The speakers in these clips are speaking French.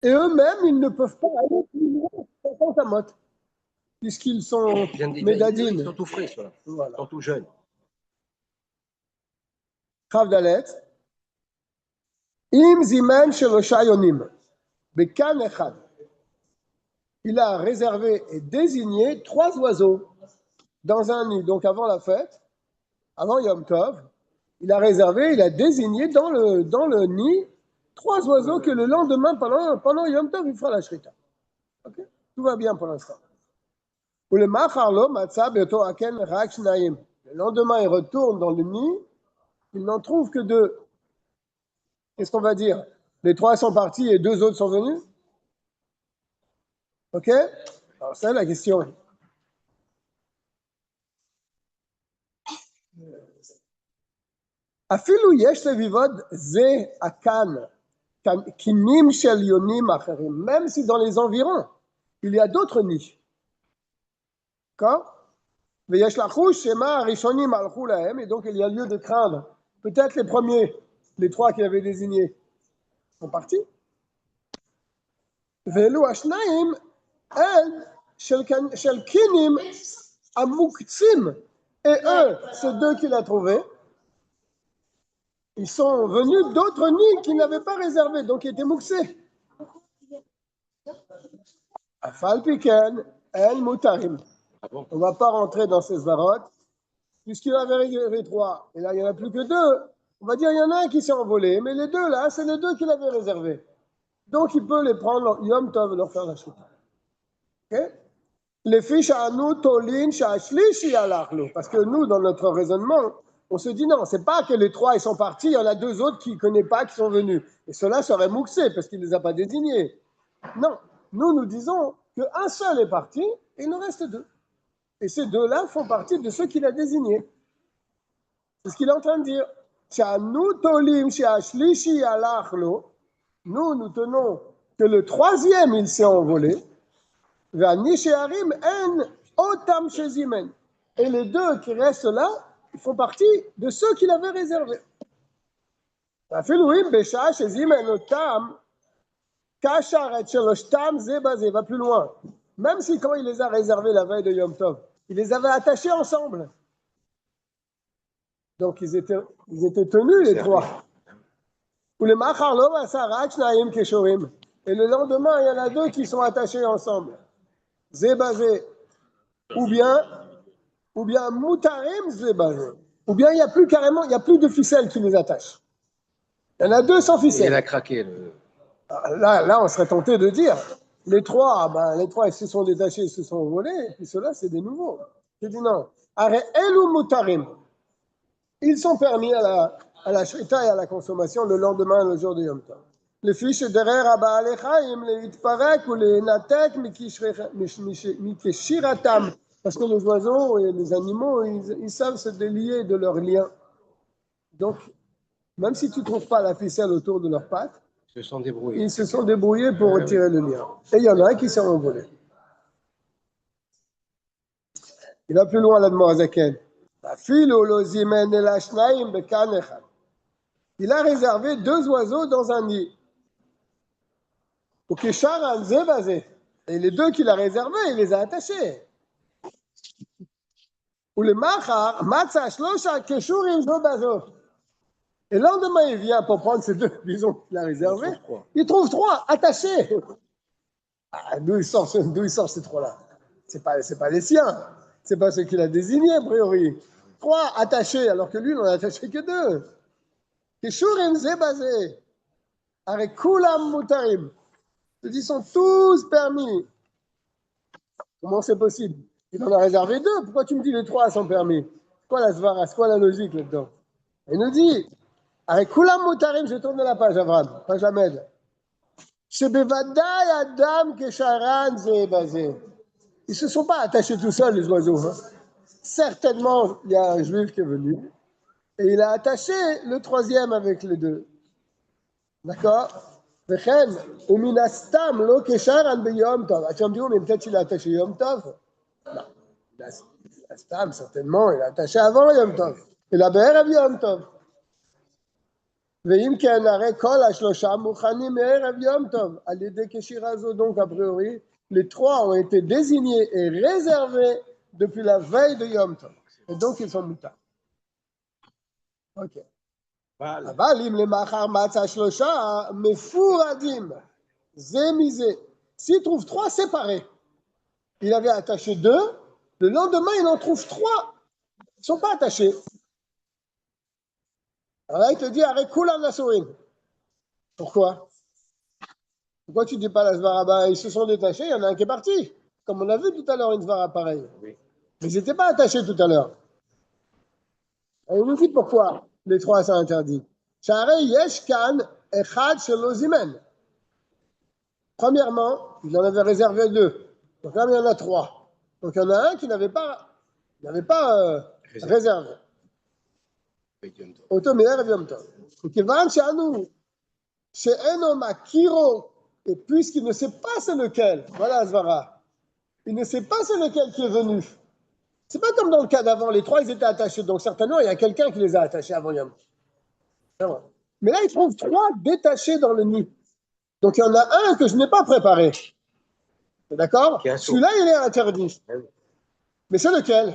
Et eux-mêmes, ils ne peuvent pas aller plus loin sans Tamot, puisqu'ils sont médadines. Ils sont tout frais, ceux-là. Voilà. Ils sont tout jeunes. Chavdalet. Im zimen shelosha yonim. Bekan echad. Il a réservé et désigné 3 oiseaux dans un nid. Donc avant la fête, avant Yom Tov, il a réservé, il a désigné dans le nid 3 oiseaux que le lendemain, pendant Yom Tov, il fera la shrita. Okay? Tout va bien pour l'instant. Le lendemain, il retourne dans le nid, il n'en trouve que 2. Qu'est-ce qu'on va dire? Les 3 sont partis et 2 autres sont venus? Ok? Alors, c'est la question. Afilu yesh levivod ze akan kinim shel yonim acherim. Même si dans les environs, il y a d'autres nids. D'accord? Veyesh lachush shema arishonim alchu lahem. Et donc, il y a lieu de craindre. Peut-être les premiers, les 3 qu'il avait désignés, sont partis. Velu ashnaim el shel kinim amuktzim. Et eux, ces 2 qu'il a trouvés, ils sont venus d'autres nids qu'il n'avait pas réservés, donc ils étaient mouxés. Afal piken el mutarim. On ne va pas rentrer dans ces svarot, puisqu'il avait réservé 3, et là il n'y en a plus que 2. On va dire il y en a un qui s'est envolé, mais les 2 là, c'est les 2 qu'il avait réservés. Donc il peut les prendre Yom Tov, leur faire la shrita. Okay? Les fiches à nous, Tolin, Shashlishi alachlo. Parce que nous, dans notre raisonnement, on se dit non, c'est pas que les 3 ils sont partis, il y en a 2 autres qui ne connaissent pas, qui sont venus. Et ceux-là seraient mouxés parce qu'il ne les a pas désignés. Non, nous disons qu'un seul est parti et il nous reste 2. Et ces 2-là font partie de ceux qu'il a désignés. C'est ce qu'il est en train de dire. Shanu Tolim, Shashlishi alachlo. Nous tenons que le 3e, il s'est envolé. Et les 2 qui restent là, ils font partie de ceux qu'il avait réservés. Va plus loin. Même si quand il les a réservés la veille de Yom Tov, il les avait attachés ensemble. Donc ils étaient tenus les 3. Et le lendemain, il y en a 2 qui sont attachés ensemble. Zébazé, ou bien Moutarim Zébazé, ou bien il n'y a plus carrément, il n'y a plus de ficelle qui les attache. Il y en a 2 sans ficelle. Il a craqué. Là, on serait tenté de dire, les 3, ils se sont détachés, ils se sont envolés, et puis ceux-là, c'est des nouveaux. Je dis non. Arrête, El ou Moutarim, ils sont permis à la shrita et à la consommation le lendemain, le jour de Yom Tov. Les fiches derrière Abba Chaim, les Itparek ou les Natek, Mikeshiratam. Parce que les oiseaux et les animaux, ils savent se délier de leurs liens. Donc, même si tu ne trouves pas la ficelle autour de leurs pattes, ils se sont débrouillés pour retirer le lien. Et il y en a un qui s'est envolé. Il va plus loin, l'Admorazaken. Il a réservé 2 oiseaux dans un nid. Et les 2 qu'il a réservés, il les a attachés. Et le lendemain, il vient pour prendre ces 2 bisons qu'il a réservés. Il trouve 3 attachés. D'où il sort ces 3-là? C'est pas les siens. C'est pas ceux qu'il a désignés, a priori. 3 attachés, alors que lui, il n'en a attaché que 2. Keshurim zebazé. Avec kulam mutarim. Ils sont tous permis. Comment c'est possible? Il en a réservé 2. Pourquoi tu me dis les 3 sont permis? C'est quoi la svara? C'est quoi la logique là-dedans? Il nous dit, avec kulam mutarim, je tourne la page, Avram. Page Lamed. Shebevadai adam kesharan zebazé. Ils ne se sont pas attachés tout seuls, les oiseaux. Hein. Certainement, il y a un juif qui est venu et il a attaché le 3e avec les 2. D'accord? וכן, ומן הסתם לא כשרן ביום טוב. אז שאומרים, mais peut-être il a attaché Yom Tov. Non. הסתם, certainement, il a attaché avant Yom Tov. Il a בערב Yom Tov. ואם כן, הרי כל השלושה מוכנים מערב יום טוב, על ידי קשירה זו, donc a priori, les trois ont été désignés et réservés depuis la veille de Yom Tov. Et donc ils sont mutables. Ok. אבל אם למחר מצא שלושה מפורדים, זה מזה. S'il trouve trois séparés, il avait attaché deux, le lendemain il en trouve trois, ils ne sont pas attachés. Alors là il te dit, arrête koulam nasurin. Pourquoi? Pourquoi tu ne dis pas la svara? Ils se sont détachés, il y en a un qui est parti. Comme on a vu tout à l'heure une svara pareille. Oui. Mais ils n'étaient pas attachés tout à l'heure. Et il nous dit pourquoi les trois sont interdits. Premièrement, il en avait réservé deux. Donc là, il y en a trois. Donc il y en a un qui n'avait pas réservé. Et puisqu'il ne sait pas c'est lequel, voilà Zvara, il ne sait pas c'est lequel qui est venu. C'est pas comme dans le cas d'avant, les trois ils étaient attachés, donc certainement il y a quelqu'un qui les a attachés avant Yom. Mais là il trouve trois détachés dans le nid. Donc il y en a un que je n'ai pas préparé. D'accord? Celui-là il est interdit. Mais c'est lequel?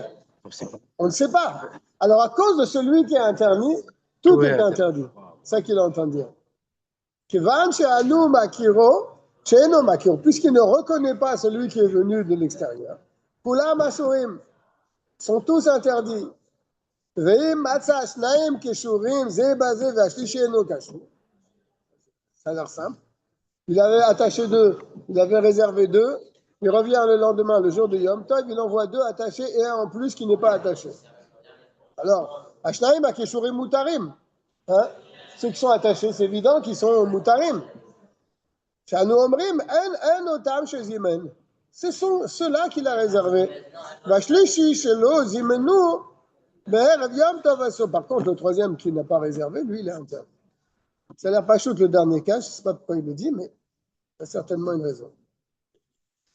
On ne sait pas. Alors à cause de celui qui est interdit, tout est interdit. C'est ça qu'il entend dire. Puisqu'il ne reconnaît pas celui qui est venu de l'extérieur, Kulam Asurim sont tous interdits. Ça a l'air simple. Il avait attaché deux, il avait réservé deux, il revient le lendemain, le jour de Yom Tov, il envoie deux attachés et un en plus qui n'est pas attaché. Alors, Ashnaim Akeshurim Mutarim. Ceux qui sont attachés, c'est évident qu'ils sont Mutarim. Shanu Omrim, En Otam chez Zimen. Ce sont ceux-là qu'il a réservés. Vashlishi Shelo Zimenu. Par contre, le troisième qui n'a pas réservé, lui, il est interdit. Ça a l'air pas chaud que le dernier cas, je ne sais pas pourquoi il le dit, mais il y a certainement une raison.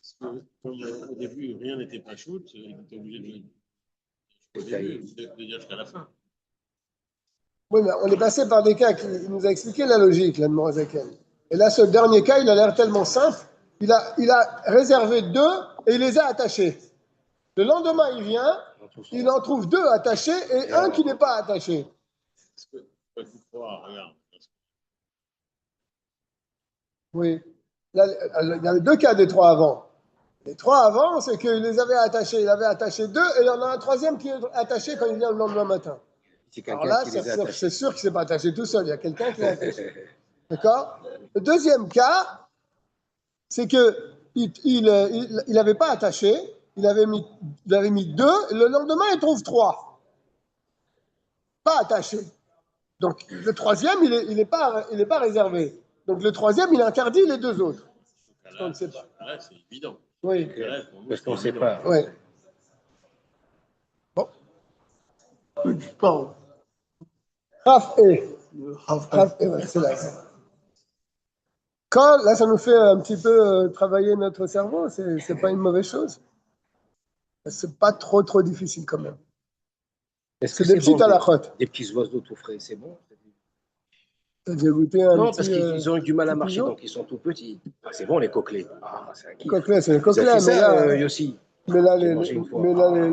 Parce que, comme au début, rien n'était pas chaud, il était obligé de dire jusqu'à la fin. Oui, mais on est passé par des cas qui nous a expliqué la logique, là, de Morazaken. Et là, ce dernier cas, il a l'air tellement simple, il a réservé deux et il les a attachés. Le lendemain, il vient, il en trouve deux attachés et un qui n'est pas attaché. Oui. Là, il y avait deux cas des trois avant. Les trois avant, c'est qu'il les avait attachés. Il avait attaché deux et il y en a un troisième qui est attaché quand il vient le lendemain matin. Alors là, c'est sûr qu'il ne s'est pas attaché tout seul. Il y a quelqu'un qui l'a attaché. D'accord? Le deuxième cas, c'est qu'il n'avait pas attaché. Il avait mis deux, et le lendemain, il trouve trois. Pas attaché. Donc, le troisième, il n'est pas réservé. Donc, le troisième, il interdit les deux autres. Parce qu'on ne sait pas. Là, c'est évident. Oui. Parce qu'on ne sait pas. Oui. Bon. Raf et. C'est là. Là, ça nous fait un petit peu travailler notre cerveau. C'est pas une mauvaise chose. C'est pas trop difficile quand même. Est-ce que c'est des petites à la crotte. Des petits oiseaux tout frais, c'est bon? T'as déjà goûté un Non, petit, parce qu'ils ont eu du mal à marcher, pigeon? donc ils sont tout petits. Ah, c'est bon les coquelets. Ah, c'est un kiff. Coquelets, c'est les Vous avez coquelets, fait mais ça, là, Yossi? mais là, J'ai mangé une fois.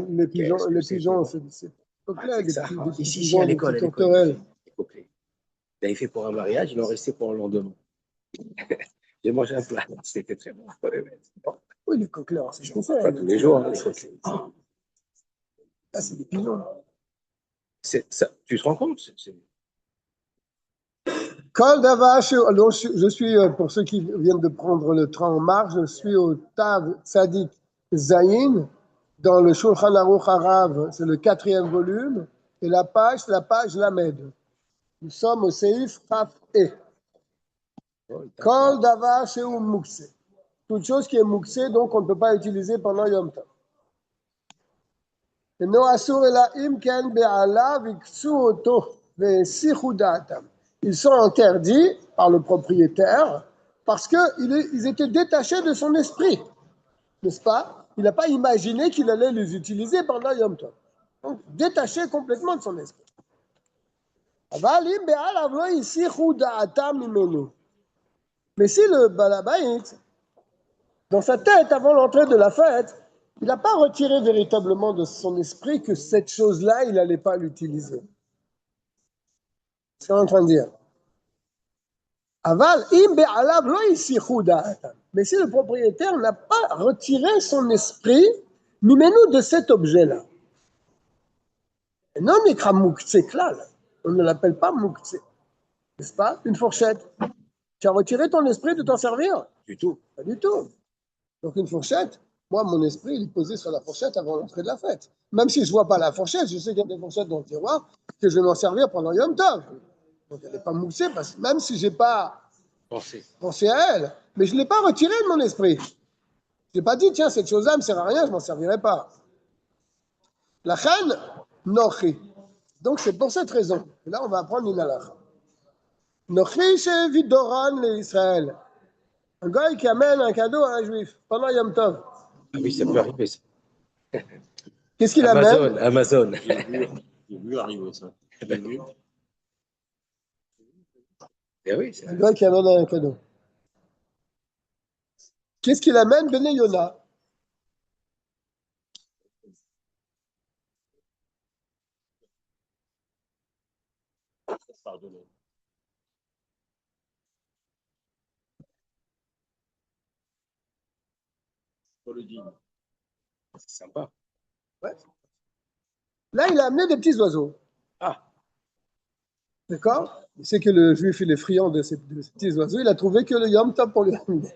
les pigeons, qu'est-ce que les c'est pigeons, bon. c'est coquelets, C'est des ça. petits Ici, pigeons, à des l'école, petites tourterelles. les coquelets. Il avait fait pour un mariage, il en restait pour le lendemain. J'ai mangé un plat, c'était très bon. Oui, les coquelets, c'est ce qu'on fait. Pas tous les jours, les coquelets. Ah, c'est des pigeons. Ça, tu te rends compte? Kol Davar, je suis, pour ceux qui viennent de prendre le train en marche, je suis au Tav Tzadik Zayin, dans le Shulchan Aruch Harav, c'est le 4e volume, et la page Lamed. Nous sommes au Seif Chaf E. Kol Davar Sheu Mukse. Toute chose qui est Mukse, donc on ne peut pas utiliser pendant Yom Tov. No asur ela im ken be'ala viksu oto ve'esichu da'atam. Ils sont interdits par le propriétaire parce qu'ils étaient détachés de son esprit, n'est-ce pas? Il n'a pas imaginé qu'il allait les utiliser pendant Yom Tov. Donc, détachés complètement de son esprit. Mais si le balabait, dans sa tête, avant l'entrée de la fête, il n'a pas retiré véritablement de son esprit que cette chose-là, il n'allait pas l'utiliser. C'est ce qu'on est en train de dire. Mais si le propriétaire n'a pas retiré son esprit, nous de cet objet-là. Non, on ne l'appelle pas mouktsé. N'est-ce pas? Une fourchette. Tu as retiré ton esprit de t'en servir? Du tout. Pas du tout. Donc une fourchette, moi, mon esprit, il est posé sur la fourchette avant l'entrée de la fête. Même si je ne vois pas la fourchette, je sais qu'il y a des fourchettes dans le tiroir que je vais m'en servir pendant Yom Tov. Donc elle n'est pas moussée, parce que même si je n'ai pas pensé à elle, mais je ne l'ai pas retirée de mon esprit. Je n'ai pas dit, tiens, cette chose-là ne me sert à rien, je ne m'en servirai pas. La reine, nochi. Donc c'est pour cette raison. Et là, on va apprendre une halakha. Nochi chez Vidoran l'Israël. Un gars qui amène un cadeau à un juif pendant Yom Tov. Ah oui, ça peut arriver, ça. Qu'est-ce qu'il amène? Amazon. J'ai vu arriver ça. J'ai vu. Eh oui, c'est Un gars qui amène un cadeau. Qu'est-ce qu'il amène? Bene Yona. Pardonnez. Pour le dîner. c'est sympa. Ouais. Là, il a amené des petits oiseaux. Ah. D'accord? Il sait que le juif, il est friand de ces petits oiseaux. Il a trouvé que le Yom Tov pour lui amener.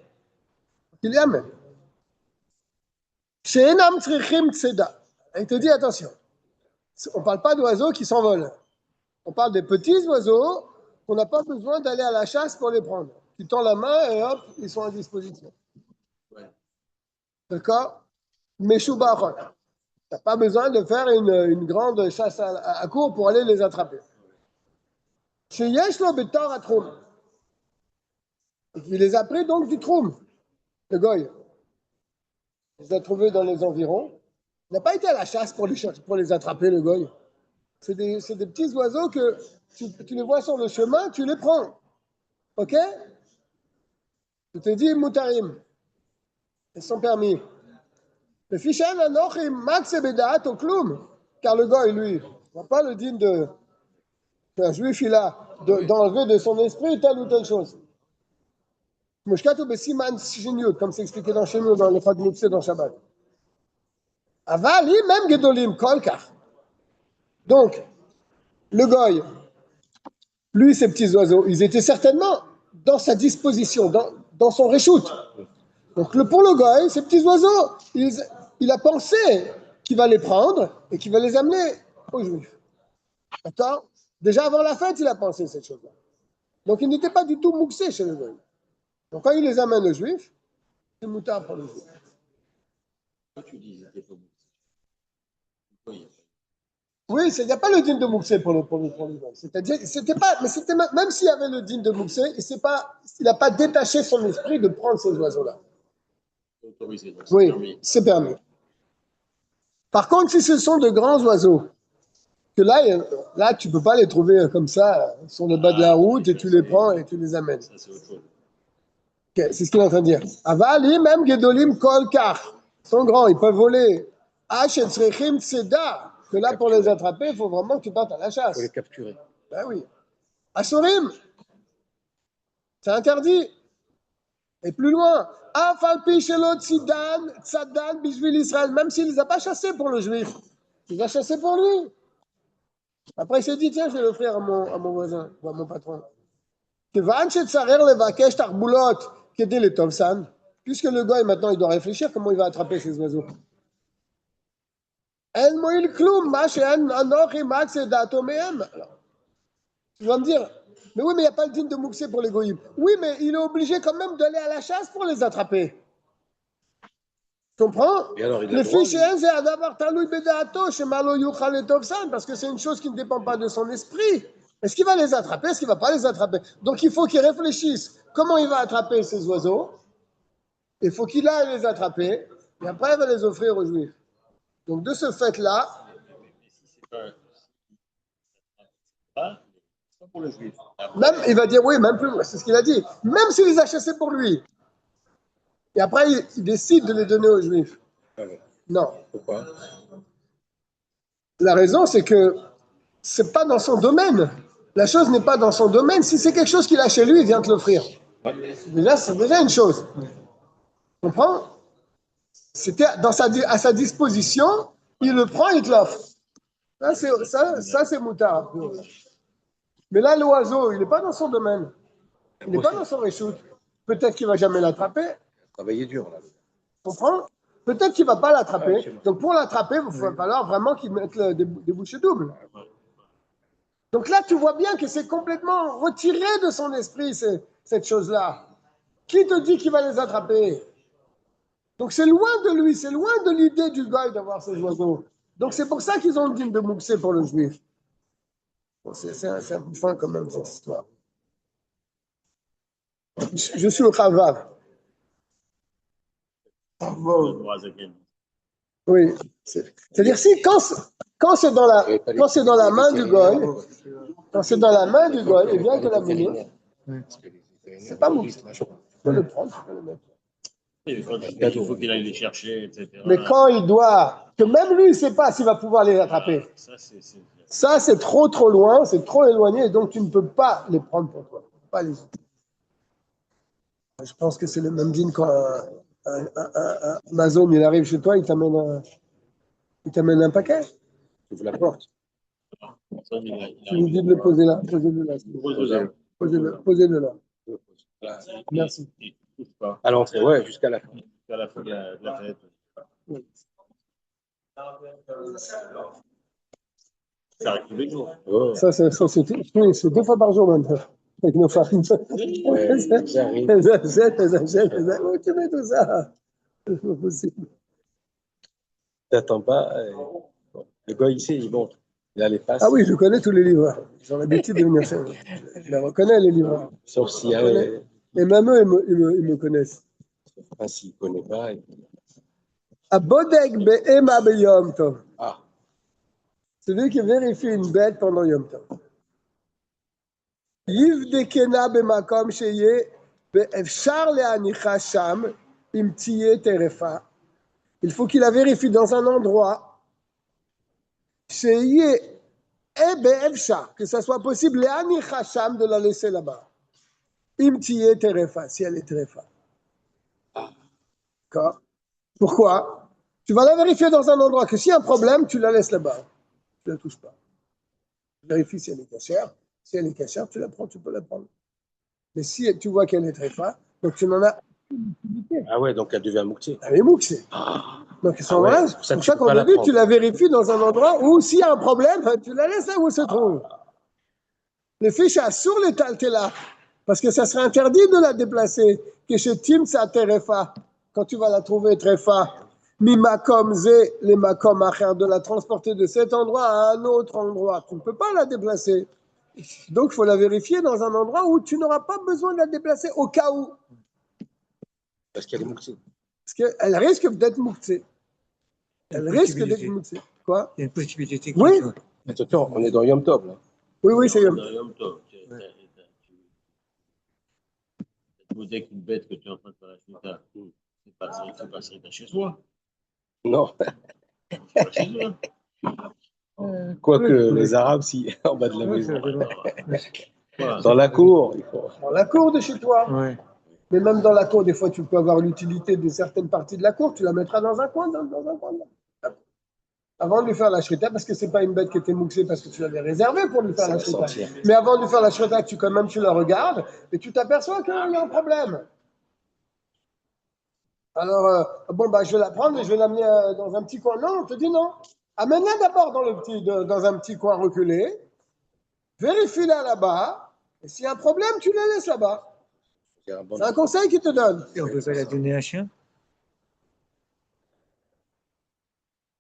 Il les amène. She'enam tzrichim tzeda. Il te dit, attention, on ne parle pas d'oiseaux qui s'envolent. On parle des petits oiseaux qu'on n'a pas besoin d'aller à la chasse pour les prendre. Tu tends la main et hop, ils sont à disposition. Ouais. D'accord? Meshubachot. Tu n'as pas besoin de faire une grande chasse à court pour aller les attraper. Sheyesh lo betor atroum. Il les a pris donc du troum, le goy. Il les a trouvés dans les environs. Il n'a pas été à la chasse pour les attraper, le goy. C'est des petits oiseaux que tu les vois sur le chemin, tu les prends. Ok? Je te dis, moutarim. Ils sont permis. Le fichan anochim max bedaat au kloum. Car le goy, lui, n'a pas le digne qu'un juif, il a d'enlever de son esprit telle ou telle chose. Moshkato besiman shiniut, comme c'est expliqué dans chez nous, dans le Fadmoutse, dans Shabbat. Avali, même gedolim, kolkar. Donc, le goy, lui, ces petits oiseaux, ils étaient certainement dans sa disposition, dans son réchoute. Donc, pour le goy, ces petits oiseaux, il a pensé qu'il va les prendre et qu'il va les amener aux juifs. D'accord? Déjà avant la fête, il a pensé cette chose-là. Donc, il n'était pas du tout mouxé chez le goy. Donc, quand il les amène aux juifs, c'est moutard pour le juif. Pourquoi tu dis qu'ils étaient pas bons? Oui. Oui, il n'y a pas le din de Mouxé pour le goy. C'est-à-dire, même s'il y avait le din de Mouxé, il n'a pas détaché son esprit de prendre ces oiseaux-là. Autorisé, donc Oui, permis. c'est permis. Par contre, si ce sont de grands oiseaux, que là tu ne peux pas les trouver comme ça sur le bas de la route et tu les prends et tu les amènes. Ça, c'est autre chose. Okay, c'est ce qu'il est en train de dire. Avali, même Gedolim Kol Kar. Ils sont grands, ils peuvent voler. Hachem Seda. Que là, pour les attraper, il faut vraiment que tu partes à la chasse. Il faut les capturer. Ben oui. Asurim, c'est interdit. Et plus loin, Afalpi Shelot Tzadan, Tzadan Bishvil Israël, même s'il ne les a pas chassés pour le juif, il les a chassés pour lui. Après, il s'est dit, tiens, je vais l'offrir à mon voisin, ou à mon patron. Puisque le gars, maintenant, il doit réfléchir comment il va attraper ces oiseaux. Alors, tu vas me dire, mais oui, mais il n'y a pas le digne de Mouxé pour les goïms. Oui, mais il est obligé quand même d'aller à la chasse pour les attraper. Tu comprends? Et alors, il a Le le droit, fichier, c'est d'avoir talou bedato chez Malo Yuchal et Tovsan, parce que c'est une chose qui ne dépend pas de son esprit. Est-ce qu'il va les attraper? Est-ce qu'il ne va pas les attraper? Donc il faut qu'il réfléchisse comment il va attraper ces oiseaux. Il faut qu'il aille les attraper, et après il va les offrir aux juifs. Donc de ce fait-là, pour le juif. Même, il va dire, oui, même plus, c'est ce qu'il a dit. Même s'il les a chassés pour lui. Et après, il décide de les donner aux juifs. Non. Pourquoi? La raison, c'est que c'est pas dans son domaine. La chose n'est pas dans son domaine. Si c'est quelque chose qu'il a chez lui, il vient te l'offrir. Déjà, c'est déjà une chose. Tu comprends? C'était à sa disposition, il le prend, il te l'offre. Ça, c'est moutard. Mais là, l'oiseau, il n'est pas dans son domaine. Il n'est pas dans son réchoute. Peut-être qu'il ne va jamais l'attraper. Travailler dur, là. Tu comprends? Peut-être qu'il ne va pas l'attraper. Donc, pour l'attraper, il va falloir vraiment qu'il mette des bouchées doubles. Donc là, tu vois bien que c'est complètement retiré de son esprit, cette chose-là. Qui te dit qu'il va les attraper? Donc, c'est loin de lui, c'est loin de l'idée du gars d'avoir ces oiseaux. Donc, c'est pour ça qu'ils ont le dîme de Mouxé pour le juif. Bon, c'est un peu fin quand même, cette histoire. Je suis au Chavav. Oui. C'est-à-dire, quand c'est dans la main du goy, quand c'est dans la main du goy, et bien que la minute, c'est pas Mouxé. Tu peux le prendre, tu peux le mettre. Il faut qu'il aille les chercher, etc. Mais quand il doit, que même lui, il ne sait pas s'il va pouvoir les attraper. Ça, c'est trop loin, c'est trop éloigné, et donc tu ne peux pas les prendre pour toi. Pas les autres. Je pense que c'est le même dîne quand un Amazon, il arrive chez toi, il t'amène un paquet. Tu ouvres la porte. Tu lui dis de le poser là. Posez-le là. Merci. À l'entrée, ouais, jusqu'à la fin. Jusqu'à la fin de la fête. Oui. Ça arrive tous les jours. Oh. Ça, c'est 2 fois par jour maintenant, avec nos femmes. Ouais, Elles achètent. Où tu mets tout ça? C'est pas possible. T'attends pas. Bon. Le gars ici, il montre. Il a les passes. Ah oui, je connais tous les livres. Ils ont l'habitude de venir chez moi. Je les reconnais, les livres. Sauf s'il y a. Et même eux, ils me connaissent. Enfin, s'il ne connaît pas. Abodek be'ema beyom tov. Ah. Celui qui vérifie une bête pendant Yom Tov. Yivdekena b'makom sheye be'efshar le'anicha sham im tiye terefa. Il faut qu'il la vérifie dans un endroit sheye et be'efshar, que ça soit possible le'anicha sham de la laisser là-bas. Im tiye terefa, si elle est terefa. D'accord? Pourquoi? Tu vas la vérifier dans un endroit que s'il y a un problème, tu la laisses là-bas. Tu ne la touches pas. Vérifie si elle est cachère. Si elle est cachère, tu la prends, tu peux la prendre. Mais si tu vois qu'elle est très forte, donc tu n'en as utilité. Ah ouais, donc elle devient mouxée. Elle est mouxée. Donc ils sont là. C'est pour ça qu'on a dit, tu la vérifies dans un endroit où s'il y a un problème, tu la laisses là où elle se trouve. Le fiche a sur les taltela, parce que ça serait interdit de la déplacer. Que chez Tim, ça terefa, quand tu vas la trouver trefa. Mi makom ze, les makom acher, de la transporter de cet endroit à un autre endroit. Tu ne peux pas la déplacer. Donc, il faut la vérifier dans un endroit où tu n'auras pas besoin de la déplacer au cas où. Parce qu'elle est mouxée. Parce qu'elle risque d'être mouxée. Elle risque d'être mouxée. Quoi? Il y a une possibilité. Oui. Attention, on est dans Yom Tov, là. Oui, c'est Yom Tov. Dès qu'une bête que tu es en train de faire la shrita, c'est pas shrita chez soi. Non. Pas chez eux. Quoique les Arabes, si, en bas de la maison. Dans la cour, il faut. Dans la cour de chez toi. Ouais. Mais même dans la cour, des fois, tu peux avoir l'utilité de certaines parties de la cour. Tu la mettras dans un coin, dans un coin. Avant de lui faire la shrita, parce que c'est pas une bête qui était mouxée, parce que tu l'avais réservée pour lui faire la shrita. Mais avant de lui faire la shrita, tu la regardes et tu t'aperçois qu'il y a un problème. Alors, je vais la prendre et je vais l'amener dans un petit coin. Non, on te dit non. Amène-la d'abord dans un petit coin reculé. Vérifie-la là-bas. Et s'il y a un problème, tu la laisses là-bas. C'est un conseil qu'il te donne. Et on peut pas la donner à un chien?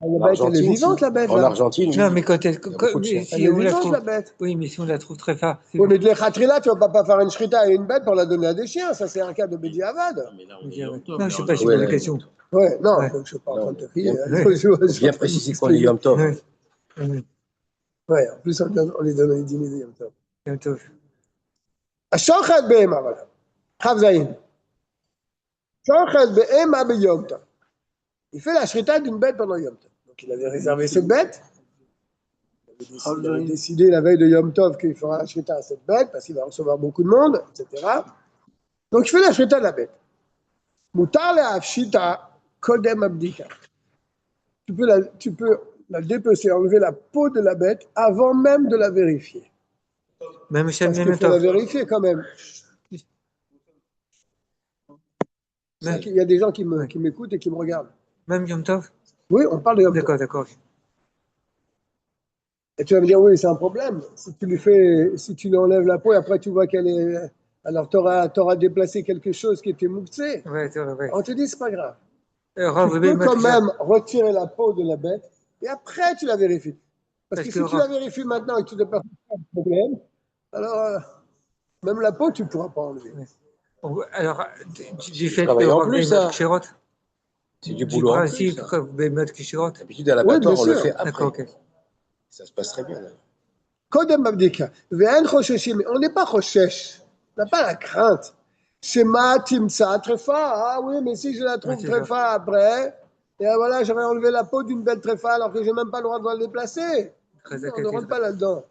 La bête, elle est vivante, la bête. En Argentine. Non, mais quand elle. Elle est vivante, la bête. Oui, mais si on la trouve très forte. Oui, mais de l'Echatrila, tu ne vas pas faire une shrita à une bête pour la donner à des chiens. Ça, c'est un cas de Bedi Avad. Non, je ne sais pas si c'est la question. Ouais, non, je ne suis pas en train de te crier. Bien préciser qu'on est Yom Tov. Ouais, en plus, on les donne les dîners de Yom Tov. Yom Tov. השוחט בהמה, אבל. חב זין. שוחט בהמה ביום טוב. Il fait la shrita d'une bête pendant Yom Tov. Donc il avait réservé cette bête. Il avait décidé la veille de Yom Tov qu'il fera la shrita à cette bête parce qu'il va recevoir beaucoup de monde, etc. Donc il fait la shrita de la bête. Mutar le'afshita kodem abdika. Tu peux la dépecer, enlever la peau de la bête avant même de la vérifier. Même chez Parce le qu'il faut la Tov. vérifier quand même. Il y a des gens qui m'écoutent et qui me regardent. Même Yom Tov? Oui, on parle de Yom Tov. D'accord, d'accord. Et tu vas me dire, oui, c'est un problème. Si tu lui enlèves la peau et après tu vois qu'elle est. Alors tu auras déplacé quelque chose qui était mouxé. Ouais, c'est vrai. On te dit, c'est pas grave. Rav, Tu peux quand même retirer la peau de la bête et après tu la vérifies. Parce que si tu la vérifies maintenant et que tu n'as pas de problème, alors même la peau, tu ne pourras pas enlever. Alors, du fait travailles en plus, ça. C'est du boulot en plus. D'habitude, à l'abattoir, on le fait après. D'accord, ok. Ça se passe très bien. Kodem Abdika. On n'est pas choshesh. On n'a pas la crainte. Shema Timsa Trefa. Ah oui, mais si je la trouve Trefa après, et voilà, j'aurais enlevé la peau d'une belle Trefa alors que je n'ai même pas le droit de la déplacer. Non, on ne rentre pas là-dedans.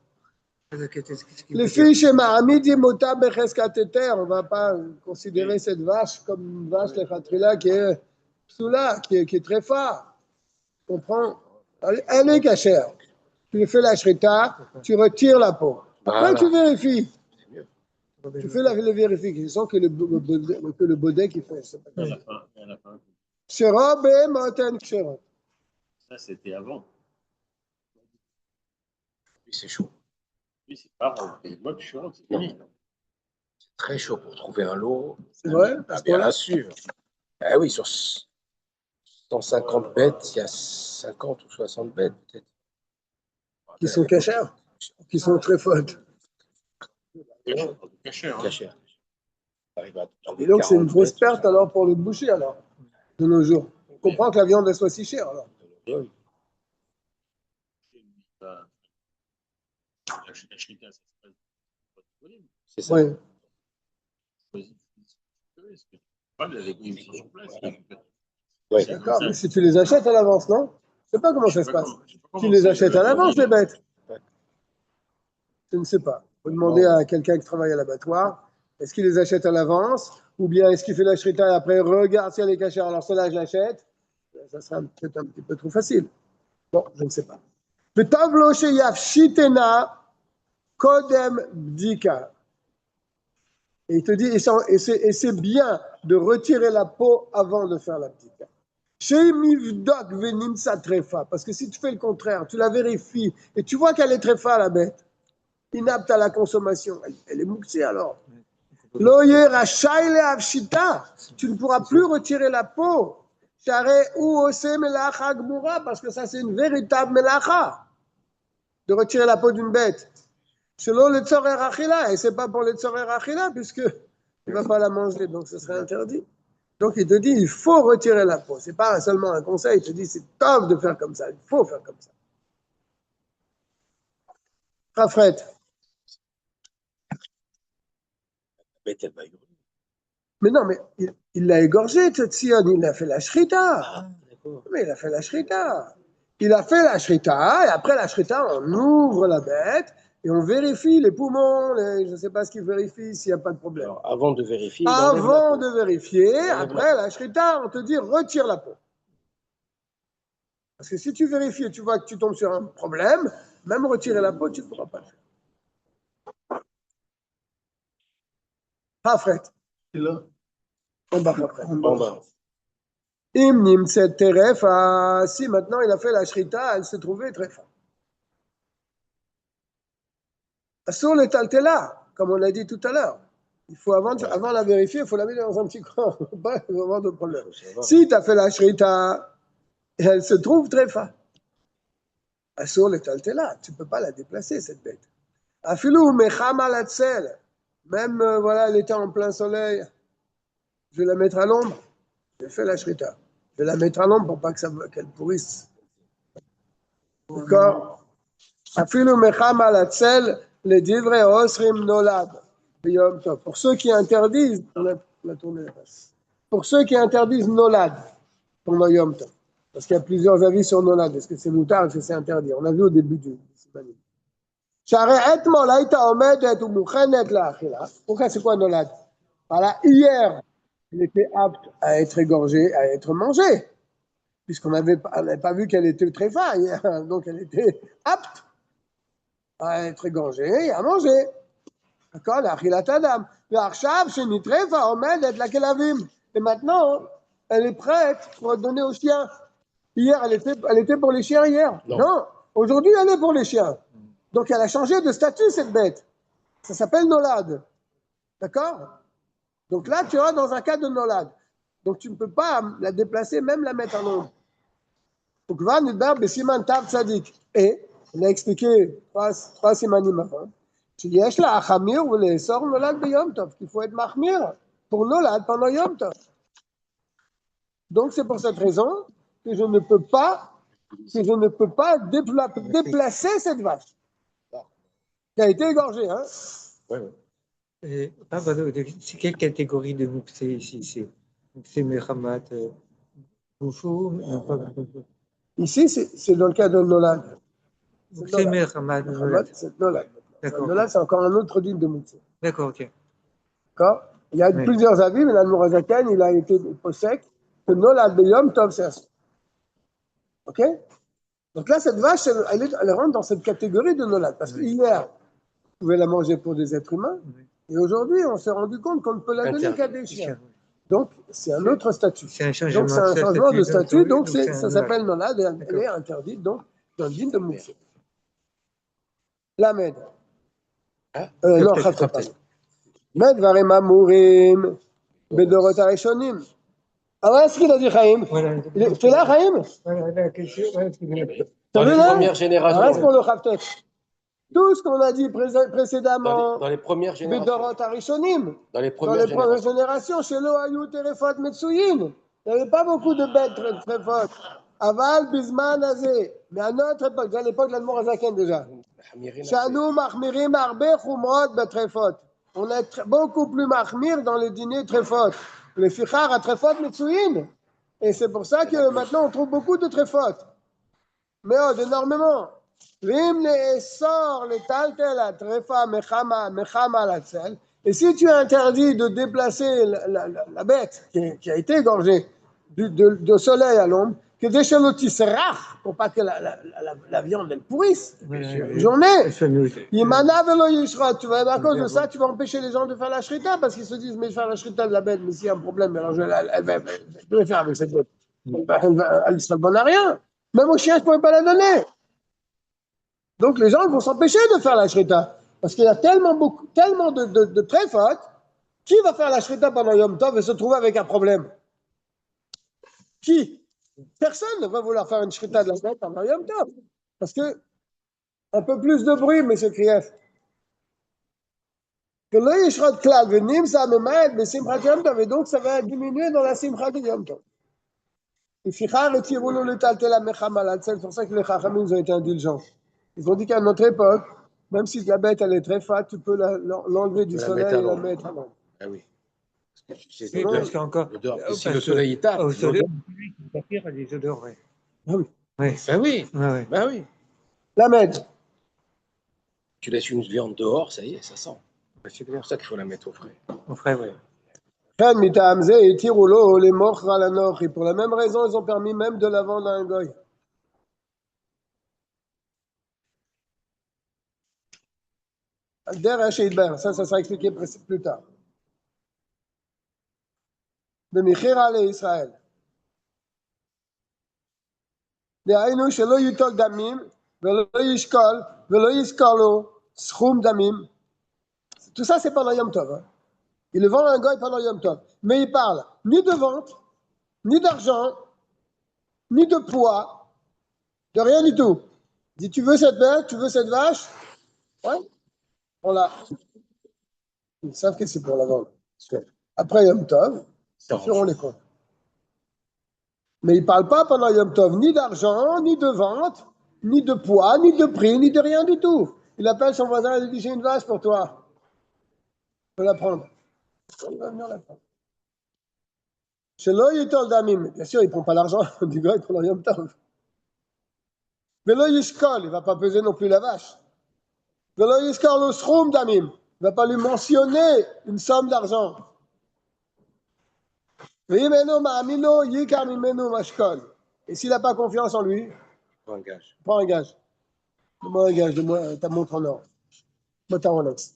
Les filles chez Mahamidi Mota Becheskateter, on ne va pas considérer cette vache comme une vache Lechatrila qui est psoula, qui est Trefa. Tu comprends? Elle est cachère. Tu fais la shrita, tu retires la peau. Après, tu vérifies. Tu fais la vérification que le baudet qui fait. À la fin. Shirab et Moten Kshirab. Ça, c'était avant. Oui, c'est chaud. Oui, c'est pas grave. Moi, je suis rentré, c'est fini. C'est très chaud pour trouver un lot. C'est vrai? Bien sûr. Ah oui, sur 150 bêtes, il y a 50 ou 60 bêtes, peut-être. Qui sont cachères, qui sont très fautes. Cachère. Et donc, c'est une grosse perte alors pour le boucher, alors, de nos jours. On comprend que la viande elle soit si chère, alors. Oui. C'est ça. Oui. Oui. D'accord, mais si tu les achètes à l'avance, non? Je ne sais pas comment ça se passe. Tu les achètes à l'avance, les bêtes? Je ne sais pas. Il faut demander à quelqu'un qui travaille à l'abattoir. Est-ce qu'il les achète à l'avance? Ou bien est-ce qu'il fait la shrita et après regarde si elle est cachère? Alors cela, je l'achète. Ça sera peut-être un petit peu trop facile. Bon, je ne sais pas. Le tableau chez Yafshitena Kodem Bdika. Et il te dit, et c'est bien de retirer la peau avant de faire la bdika. Chez Mivdok Venim sa trefa. Parce que si tu fais le contraire, tu la vérifies et tu vois qu'elle est trefa, la bête, inapte à la consommation, elle est mouxée alors. Loyer Rachai le Avshita. Tu ne pourras plus retirer la peau. Parce que ça, c'est une véritable melacha de retirer la peau d'une bête. Selon le tzorer achila, et c'est pas pour le tzorer achila, puisque tu vas pas la manger, donc ce serait interdit. Donc il te dit, il faut retirer la peau. C'est pas seulement un conseil, il te dit, c'est top de faire comme ça, il faut faire comme ça. Rafret. La bête, elle va hurler. Mais non, mais il l'a égorgé, Tzion, il a fait la shrita. Mais il a fait la shrita. Il a fait la shrita, et après la shrita, on ouvre la bête, et on vérifie les poumons, je ne sais pas ce qu'il vérifie, s'il n'y a pas de problème. Alors, avant de vérifier. Avant de vérifier, après la shrita, on te dit retire la peau. Parce que si tu vérifies et tu vois que tu tombes sur un problème, même retirer la peau, tu ne pourras pas le faire. Rafret. C'est là. En bas, Rafret. En bas. Imnim set terefa. Si maintenant il a fait la shrita, elle se trouvait trefa. Sur le taltela, comme on l'a dit tout à l'heure. Il faut avant la vérifier, il faut la mettre dans un petit coin, pas avoir de problème. Si tu as fait la shrita, elle se trouve trefa. Sur le taltela, tu ne peux pas la déplacer, cette bête. Afilou mecham alatsel. Même, voilà, elle était en plein soleil. Je vais la mettre à l'ombre. Je fais la shrita. Je vais la mettre à l'ombre pour pas qu'elle pourrisse. D'accord? Afilou mecham alatsel. les divrei osrim nolad, b'yom tov. Pour ceux qui interdisent, on a tourné la passe. Pour ceux qui interdisent nolad pendant Yom Tov. Parce qu'il y a plusieurs avis sur nolad. Est-ce que c'est moutar, est-ce que c'est interdit? On a vu au début du simanim. Pourquoi c'est quoi nolad? Voilà, hier, elle était apte à être égorgée, à être mangée, puisqu'on n'avait pas vu qu'elle était très faim hier, donc elle était apte à être égorgée et à manger. D'accord? L'achilat adam. Et maintenant, elle est prête pour donner aux chiens. Hier, elle était pour les chiens hier. Non. Aujourd'hui, elle est pour les chiens. Donc, elle a changé de statut, cette bête. Ça s'appelle nolad. D'accord? Donc là, tu es dans un cas de nolad. Donc, tu ne peux pas la déplacer, même la mettre en ombre. Et, on a expliqué trois simanim avant, qu'il faut être mahmir pour nolad pendant Yom Tov. Donc, c'est pour cette raison que je ne peux pas déplacer cette vache qui a été égorgée. Hein? Ouais, ouais. C'est quelle catégorie de Moukse ici? C'est Mechamat, Boufou, Ici, c'est dans le cas de Nolad. C'est Mechamat, Nolad. C'est Nolad. D'accord. Nolad, c'est encore un autre din de Moukse. D'accord, ok. D'accord? Il y a plusieurs avis, mais l'Admorazaken, il a été possèque que Nolad Beyom Tov, c'est assis. Ok? Donc là, cette vache, elle rentre dans cette catégorie de Nolad. Parce que hier, on pouvait la manger pour des êtres humains. Et aujourd'hui, on s'est rendu compte qu'on ne peut la donner qu'à des chiens. Donc, c'est un autre statut. C'est un changement, donc, c'est un changement de statut. Donc, ça un s'appelle Nolad et elle est interdite donc dans le din de Moukse. Lamed. Non, Chavtet. Med varema mourim bedorot harishonim. Alors, est-ce qu'il a dit Chaim? Tu es là, Chaim? Dans les premières Reste générations. pour le Chavtet. Tout ce qu'on a dit précédemment, Dans les premières générations. bedorot harishonim. Dans les Dans les premières générations, chez Loayou Terefot Metsuyin, il n'y avait pas beaucoup de bêtes très fortes. Aval, Bisman, Azé. Mais à notre époque, à l'époque de l'Admorazaken déjà. Shanou, Mahmirim, Arbe, Chumrod, Betrefot. On est beaucoup plus Mahmir dans les dîners Trefot. Les Fichar à Trefot Metsuyin. Et c'est pour ça que maintenant on trouve beaucoup de Trefot. Mais énormément. Rim le essor, le taltel, la Trefa, Mechama, la Tzel. Et si tu interdis de déplacer la bête qui a été égorgée de soleil à l'ombre, que des chalotis se rachent pour pas que la viande elle pourrisse. Une journée. Yimana velo yishra. Tu vas à cause de ça, tu vas empêcher les gens de faire la shrita parce qu'ils se disent mais je vais faire la shrita de la bête, mais s'il y a un problème, alors je vais faire avec cette bête. Elle ne sera bonne à rien. Même au chien, je ne pourrais pas la donner. Donc les gens vont s'empêcher de faire la shrita. Parce qu'il y a tellement de tréfot, qui va faire la shrita pendant Yom Tov et se trouver avec un problème? Qui? Personne ne va vouloir faire une shrita de la bête pendant Yom Tov. Parce que un peu plus de bruit, M. Krief. Que le yishrot klal venim sa memaet besimchat Yom Tov, et donc ça va diminuer dans la simcha de Yom Tov. Et fichar et tiroulou le taltel la mechama, c'est pour ça que les chachamim ont été indulgents. Ils ont dit qu'à notre époque, même si la bête elle est très fat, tu peux l'enlever du soleil et la mettre à l'ombre. Ah oui. Oui, parce qu'encore. Si le soleil est tard. Au soleil, ça tire les odeurs, oui. Ah oui. Oui. Ben oui. Ouais. Ben oui. La mettre. Tu laisses une viande dehors, ça y est, ça sent. C'est pour ça qu'il faut la mettre au frais. Au frais, oui. Et tiroulo, les morts à la nord. Et pour la même raison, ils ont permis même de la vendre à un goy. Ça sera expliqué plus tard. De Michira à Israël. דהיינו שלא ייטול דמים ולא ישקול ולא יזכור לו סכום דמים. Tout ça c'est pendant Yom Tov. Hein. Il le vend à un goy pendant Yom Tov. Mais il parle ni de vente, ni d'argent, ni de poids, de rien du tout. Il dit tu veux cette bête, tu veux cette vache? Ouais. On l'a. Ils savent que c'est pour la vendre. Après Yom Tov, ils feront les comptes. Mais il ne parle pas pendant Yom Tov ni d'argent, ni de vente, ni de poids, ni de prix, ni de rien du tout. Il appelle son voisin et lui dit j'ai une vache pour toi. Tu peux la prendre. Il va venir la prendre. Chez l'Oyitol Damim, bien sûr, il ne prend pas l'argent du gars, il prend le Yom Tov. Mais l'Oyishkol, il ne va pas peser non plus la vache. Mais l'Oyishkol au Sroum Damim, il ne va pas lui mentionner une somme d'argent. Et s'il n'a pas confiance en lui, Prends un gage. prends un gage. Donne-moi un gage, donne-moi ta montre en or. Moi, ta Rolex.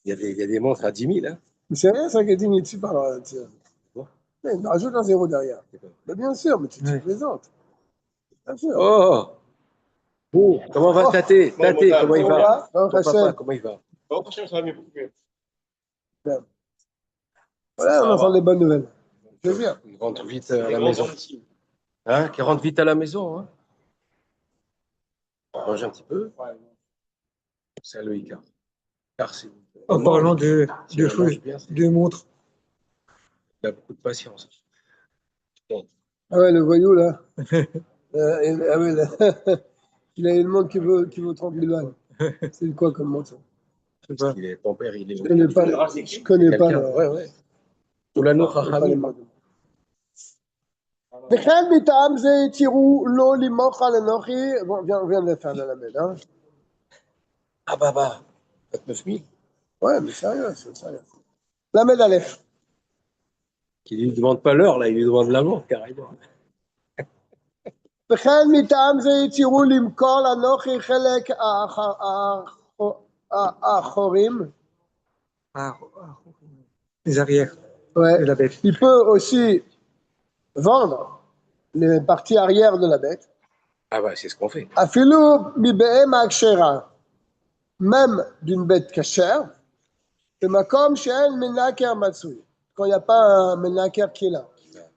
Il y a des montres à 10 000, hein. Mais c'est rien, ça, qui est dit, tu parles. Bon. Mais rajoute un zéro derrière. C'est pas- Mais bien sûr, mais tu Ouais. plaisantes. Bien sûr. Oh! Oh, comment va Oh. Tate? Tate, comment il va? Bon, Ton papa, Hachem. comment il va? Bon, prochain, ça va mieux pour que- Voilà, on Ça entend va. des bonnes nouvelles. Je veux bien. Il rentre vite à la Les maison. grands ici. Hein? Qui rentre vite à la maison, hein? Mange un petit peu. C'est le Icar. Car c'est. En parlant de Si on mange choses, bien, c'est- de montres. il a beaucoup de patience. Ah ouais, le voyou, là. Ah ouais, là. Il a une montre qui vaut 30 000 balles. C'est quoi comme montre, ça? Je sais pas. Ton père, il est. Je connais pas. Je connais pas. Quelqu'un. Ouais, ouais. Ou la nôtre, Je connais pas les Rachamim. modes. וכן מטעם זה התירו לא למוך על אנוכי, bon, on vient de le faire de la bête, hein. Ah bah, 29 000. Ouais, mais sérieux, c'est sérieux. La bête Aleph. Qui lui demande pas l'heure, là, il lui demande l'amour, carrément. וכן מטעם זה התירו למכור לאנוכי חלק האחורים. Les arrières Ouais. de la bête. Il peut aussi vendre les parties arrière de la bête. Ah bah, c'est ce qu'on fait. אפילו מבהמה כשרה, même d'une bête cachère, במקום שאין מנקר מצוי. Quand il n'y a pas un menaker qui est là.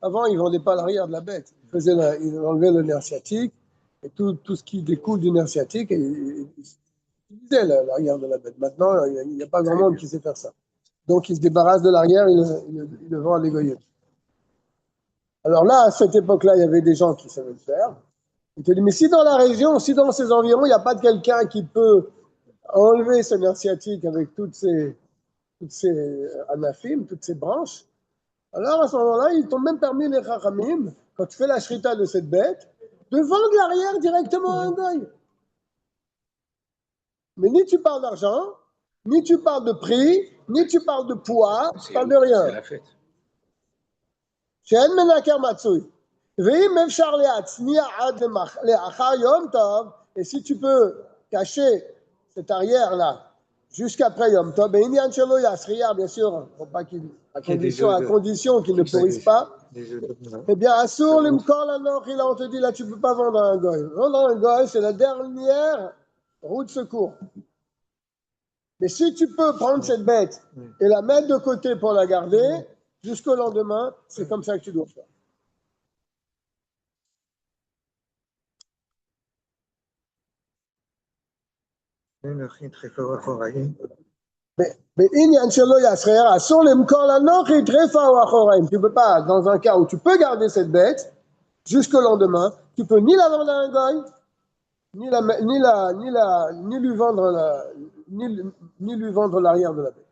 Avant, ils ne vendaient pas l'arrière de la bête. Ils enlevaient le nerf sciatique et tout ce qui découle du nerf sciatique, et ils utilisaient l'arrière de la bête. Maintenant, il n'y a pas grand monde qui sait faire ça. Donc, ils se débarrassent de l'arrière, ils le vendent à l'égoïeux. Alors là, à cette époque-là, il y avait des gens qui savaient le faire. Ils te disent, mais si dans la région, si dans ces environs, il n'y a pas de quelqu'un qui peut enlever ce nerf sciatique avec toutes ces anaphim, toutes ces branches, alors à ce moment-là, ils t'ont même permis, les chachamim, quand tu fais la shrita de cette bête, de vendre l'arrière directement à un goy. Mais ni tu parles d'argent, ni tu parles de prix, ni tu parles de poids, tu parles de C'est rien. la fête. שאין מנקר מצוי. ואם אפשר להצניע עד לאחר יום טוב, et si tu peux cacher cette arrière-là jusqu'après Yom Tov, בעניין שלו יסריע, bien sûr, faut pas à condition qu'il ne pourrisse pas, eh bien, Assour l'imkor l'anochi, là on te dit, là tu ne peux pas vendre un goy. Vendre un goy, c'est la dernière roue de secours. Mais si tu peux prendre cette bête et la mettre de côté pour la garder, jusqu'au lendemain, c'est comme ça que tu dois faire. Mais Inyan Shelo Yasrer, Assour l'imkor l'anochi, Trefa ou Achoraim. Tu ne peux pas, dans un cas où tu peux garder cette bête, jusqu'au lendemain, tu peux ni la vendre à un goy, ni lui vendre l'arrière de la bête.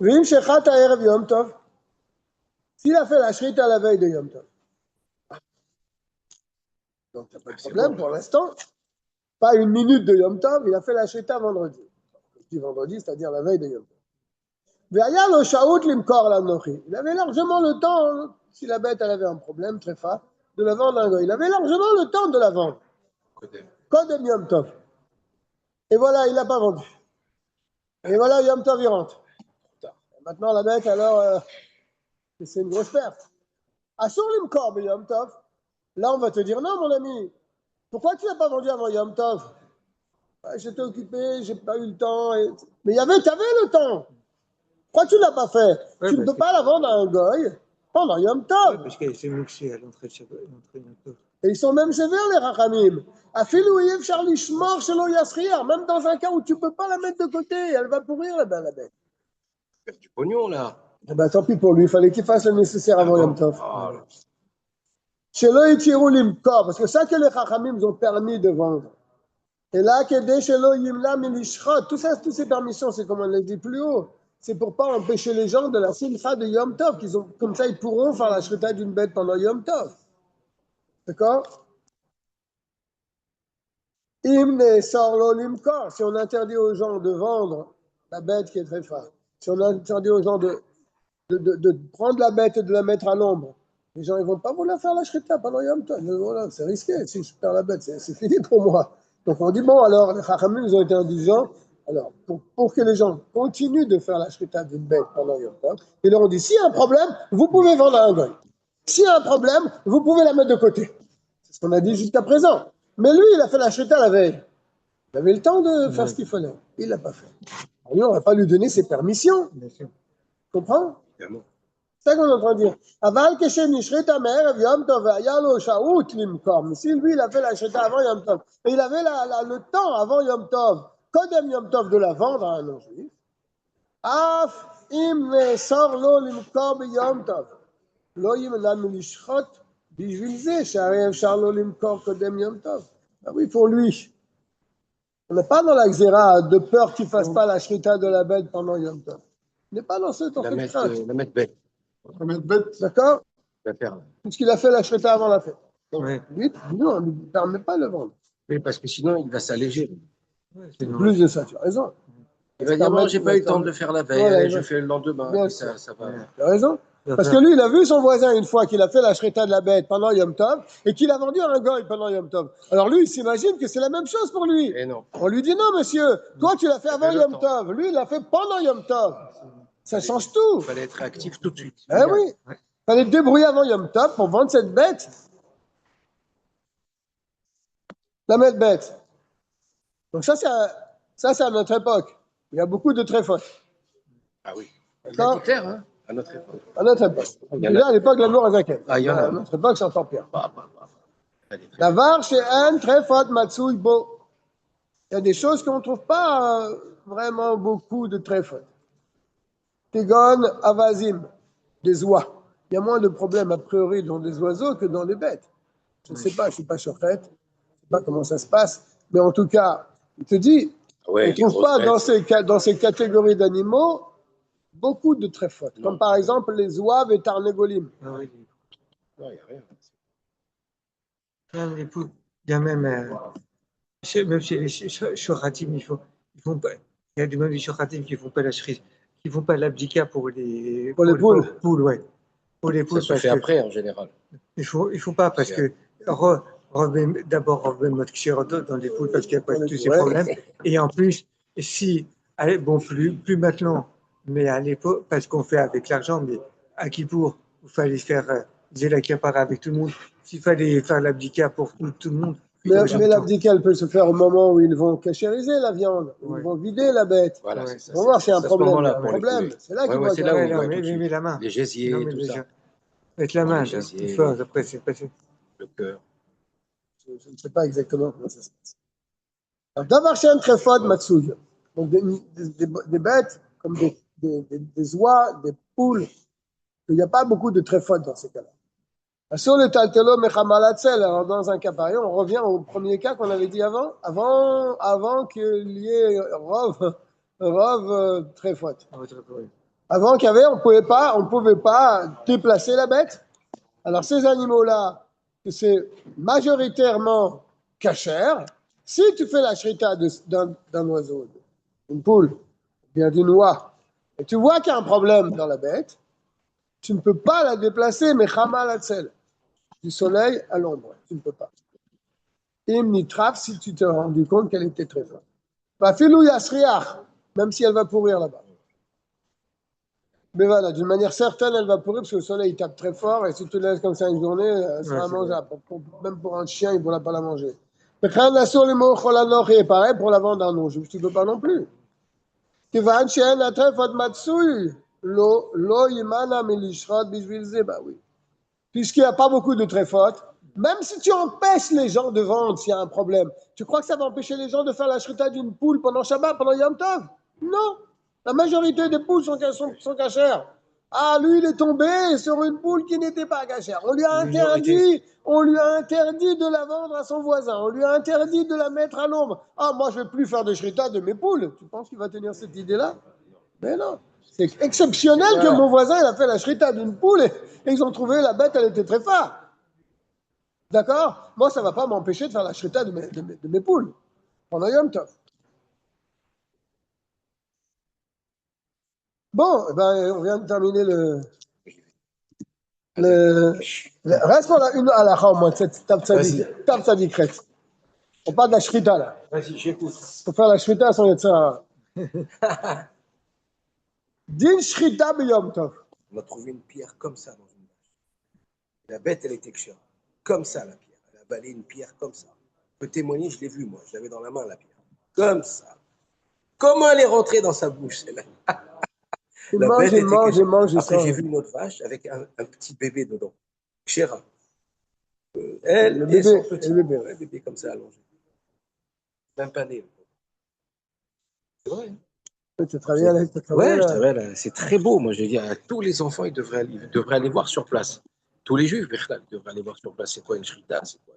Vim Shechat Erev Yom Tov, s'il a fait la shrita la veille de Yom Tov. Donc, il n'y a pas de problème pour l'instant. Pas une minute de Yom Tov, il a fait la shrita vendredi. Je dis vendredi, c'est-à-dire la veille de Yom Tov. Ve'aya lo shaut limkor l'anochi. Il avait largement le temps, si la bête elle avait un problème très fort, de la vendre à un goy. Il avait largement le temps de la vendre. Kodem Yom Tov. Et voilà, il ne l'a pas vendu. Et voilà, Yom Tov, il rentre. Maintenant, la bête, alors, c'est une grosse perte. Assour l'imkor Yom Tov. Là, on va te dire, non, mon ami, pourquoi tu ne l'as pas vendu avant Yom Tov? J'étais occupé, je n'ai pas eu le temps. Mais tu avais le temps. Pourquoi tu ne l'as pas fait? Tu ne peux pas la vendre à un goy pendant Yom Tov. Parce qu'elle s'est mouxée à l'entrée de Et ils sont même sévères, les rachamim. Même dans un cas où tu ne peux pas la mettre de côté, elle va pourrir, la bête. Perd du pognon, là. Eh ben, tant pis pour lui, il fallait qu'il fasse le nécessaire avant Yom Tov. Shelo itiru limkor, parce que ça que les Chachamim ont permis de vendre. Et là, Kedei Shelo yimla milishchot, toutes ces permissions, c'est comme on l'a dit plus haut, c'est pour pas empêcher les gens de la simcha de Yom Tov, comme ça ils pourront faire la shrita d'une bête pendant Yom Tov. D'accord? Imne sorlo limkor, si on interdit aux gens de vendre la bête qui est très forte, si on interdit aux gens de prendre la bête et de la mettre à l'ombre, les gens ils vont pas vouloir faire la shrita pendant Yom Tov. Voilà, c'est risqué, si je perds la bête, c'est fini pour moi. Donc on dit, bon, alors les Chachamim, ils ont été indulgents. Alors, pour que les gens continuent de faire la shrita d'une bête pendant Yom Tov, ils leur ont dit, s'il y a un problème, vous pouvez vendre à un goy. S'il y a un problème, vous pouvez la mettre de côté. C'est ce qu'on a dit jusqu'à présent. Mais lui, il a fait la shrita la veille. Il avait le temps de faire ce qu'il fallait. Il l'a pas fait. Alors, lui, on ne va pas lui donner ses permissions. Bien sûr. Tu comprends? Évidemment. C'est ça qu'on est en train de dire. Aval keshem nishrita me'erev Yom Tov ve'aya lo sha'ut limkor. Mais si lui, il a fait la shrita avant Yom Tov, et il avait le temps avant Yom Tov, kodem Yom Tov, de la vendre à un non-juif, af im ne'sor lo limkor be'Yom Tov, lo yimna milishchot bishvil ze she'arei efshar lo limkor kodem Yom Tov. Ah oui, pour lui. On n'est pas dans la xéra de peur qu'il ne fasse pas la shrita de la bête pendant Yom Tov. On n'est pas dans cette La mettre crainte. la mettre bête. D'accord? La faire. Puisqu'il a fait la shrita avant la fête. Donc, Ouais. lui, nous, on ne lui permet pas de le vendre. Oui, parce que sinon, il va s'alléger. Ouais, C'est normal. plus de ça, tu as raison. Il va dire, non, j'ai pas eu le temps de le faire la veille, Ouais, allez, ouais. je fais le lendemain, Bien et ça va. Ouais. Tu as raison. Bien Parce sûr. que lui, il a vu son voisin une fois qu'il a fait la shrita de la bête pendant Yom Tov et qu'il a vendu à un goy pendant Yom Tov. Alors lui, il s'imagine que c'est la même chose pour lui. Et non. On lui dit non, monsieur, toi tu l'as fait avant fait le Yom temps. Tov. Lui, il l'a fait pendant Yom Tov. Ça change tout. Il fallait être réactif tout de suite. Eh oui. Il fallait te débrouiller avant Yom Tov pour vendre cette bête. La mettre bête. Donc ça, c'est à notre époque. Il y a beaucoup de tréfotes. Ah oui. D'accord. C'est clair, hein, à notre époque. À notre époque. Il y en a. Déjà, à l'époque de la Nour Azaken. Ah, il y en a. À notre époque, c'est encore pire. Bah. Allez, très Davar she'en trefot matsui bo. Il y a des choses qu'on ne trouve pas vraiment beaucoup de trefot. Tegon avazim, des oies. Il y a moins de problèmes a priori dans des oiseaux que dans les bêtes. Je ne sais pas, je ne suis pas chauffette, je ne sais pas comment ça se passe, mais en tout cas, il te dit, ouais, on ne trouve pas dans ces catégories d'animaux beaucoup de trefot, comme par exemple les oies et tarnégolim. Ah oui. Non, il n'y a rien. Même les poules, il y a même, même chez les shoratim, ils font pas, il y a même des shoratim qui font pas la shrita, qui font pas l'abdika pour les poules, ouais. Pour les poules, Ça se fait après, en général. Il faut pas, parce que d'abord, Robin mode Kshiroto dans les poules, parce qu'il n'y a pas tous ces problèmes. Et en plus, si, allez, bon, plus maintenant, mais à l'époque, parce qu'on fait avec l'argent, mais à Kippour, il fallait faire Zéla Kapara avec tout le monde. S'il fallait faire l'abdika pour tout le monde. Mais l'abdika, elle peut se faire au moment où ils vont cachériser la viande, où ils vont vider la bête. Voilà, Ouais. c'est ça. On va voir s'il y a un C'est à ce problème. moment-là, Un pour les problème. poules. C'est là qu'il Ouais, voit c'est qu'il y a là un où on voit problème. tout de suite. Mais la main. Les gésiers, Non, mais tout déjà, ça. avec la main, Les ça. gésiers, Il faut, après, c'est passé. le cœur. Je ne sais pas exactement comment ça se passe. Alors, d'avoir chez un trefot matsouille, donc des bêtes comme des oies, des poules, il n'y a pas beaucoup de trefot dans ces cas-là. Sur le taltelo mechamalatzel, alors dans un cas pareil, on revient au premier cas qu'on avait dit avant qu'il y ait rov trefot. Avant qu'il y avait, on pouvait pas déplacer la bête. Alors ces animaux-là, c'est majoritairement cachère. Si tu fais la shrita d'un oiseau, d'une poule, bien d'une oie, et tu vois qu'il y a un problème dans la bête, tu ne peux pas la déplacer, mais chamalatzel, du soleil à l'ombre, tu ne peux pas. Im nitraf, si tu t'es rendu compte qu'elle était très forte. Filou yasriach, même si elle va pourrir là-bas. Mais voilà, d'une manière certaine, elle va pourrir parce que le soleil il tape très fort et si tu laisses comme ça une journée, elle sera mangeable. Même pour un chien, il ne pourra pas la manger. Mais quand la sur les mots est pareil pour la vendre à non, tu ne peux pas non plus. Tu vas un chien à très fort matsouille. Lo imana milishrot bishvilze, bah oui. Puisqu'il n'y a pas beaucoup de très fautes, même si tu empêches les gens de vendre s'il y a un problème, tu crois que ça va empêcher les gens de faire la shrita d'une poule pendant Shabbat, pendant Yom Tov? Non. La majorité des poules sont cachères. Ah, lui, il est tombé sur une poule qui n'était pas cachère. On lui a interdit de la vendre à son voisin. On lui a interdit de la mettre à l'ombre. Ah, moi, je ne vais plus faire de shrita de mes poules. Tu penses qu'il va tenir cette idée-là? Mais non. C'est exceptionnel que mon voisin il a fait la shrita d'une poule et ils ont trouvé la bête, elle était très forte. D'accord? Moi, ça ne va pas m'empêcher de faire la shrita de mes poules pendant Yom Tov. Bon, ben, on vient de terminer reste pour une halakha au moins, cette table tzadik. On parle de la shrita là. Vas-y, j'écoute. Faut faire la shrita sans être ça. Din shrita b'yom tov. On a trouvé une pierre comme ça dans une vache. La bête, elle était kshera. Comme ça, la pierre. Elle a avalé une pierre comme ça. Je peux témoigner, je l'ai vue, moi. Je l'avais dans la main, la pierre. Comme ça. Comment elle est rentrée dans sa bouche, celle-là? Mange Après, ça. j'ai vu une autre vache avec un petit bébé dedans. Kshera. Elle Le et son bébé, petit le bébé. ouais, bébé comme ça allongé. Même pas né. C'est vrai. C'est très bien. Ouais, je dirais, là, c'est très beau. Moi, je veux dire, à tous les enfants, ils devraient aller voir sur place. Tous les juifs, ils devraient aller voir sur place. C'est quoi une shrita? C'est quoi?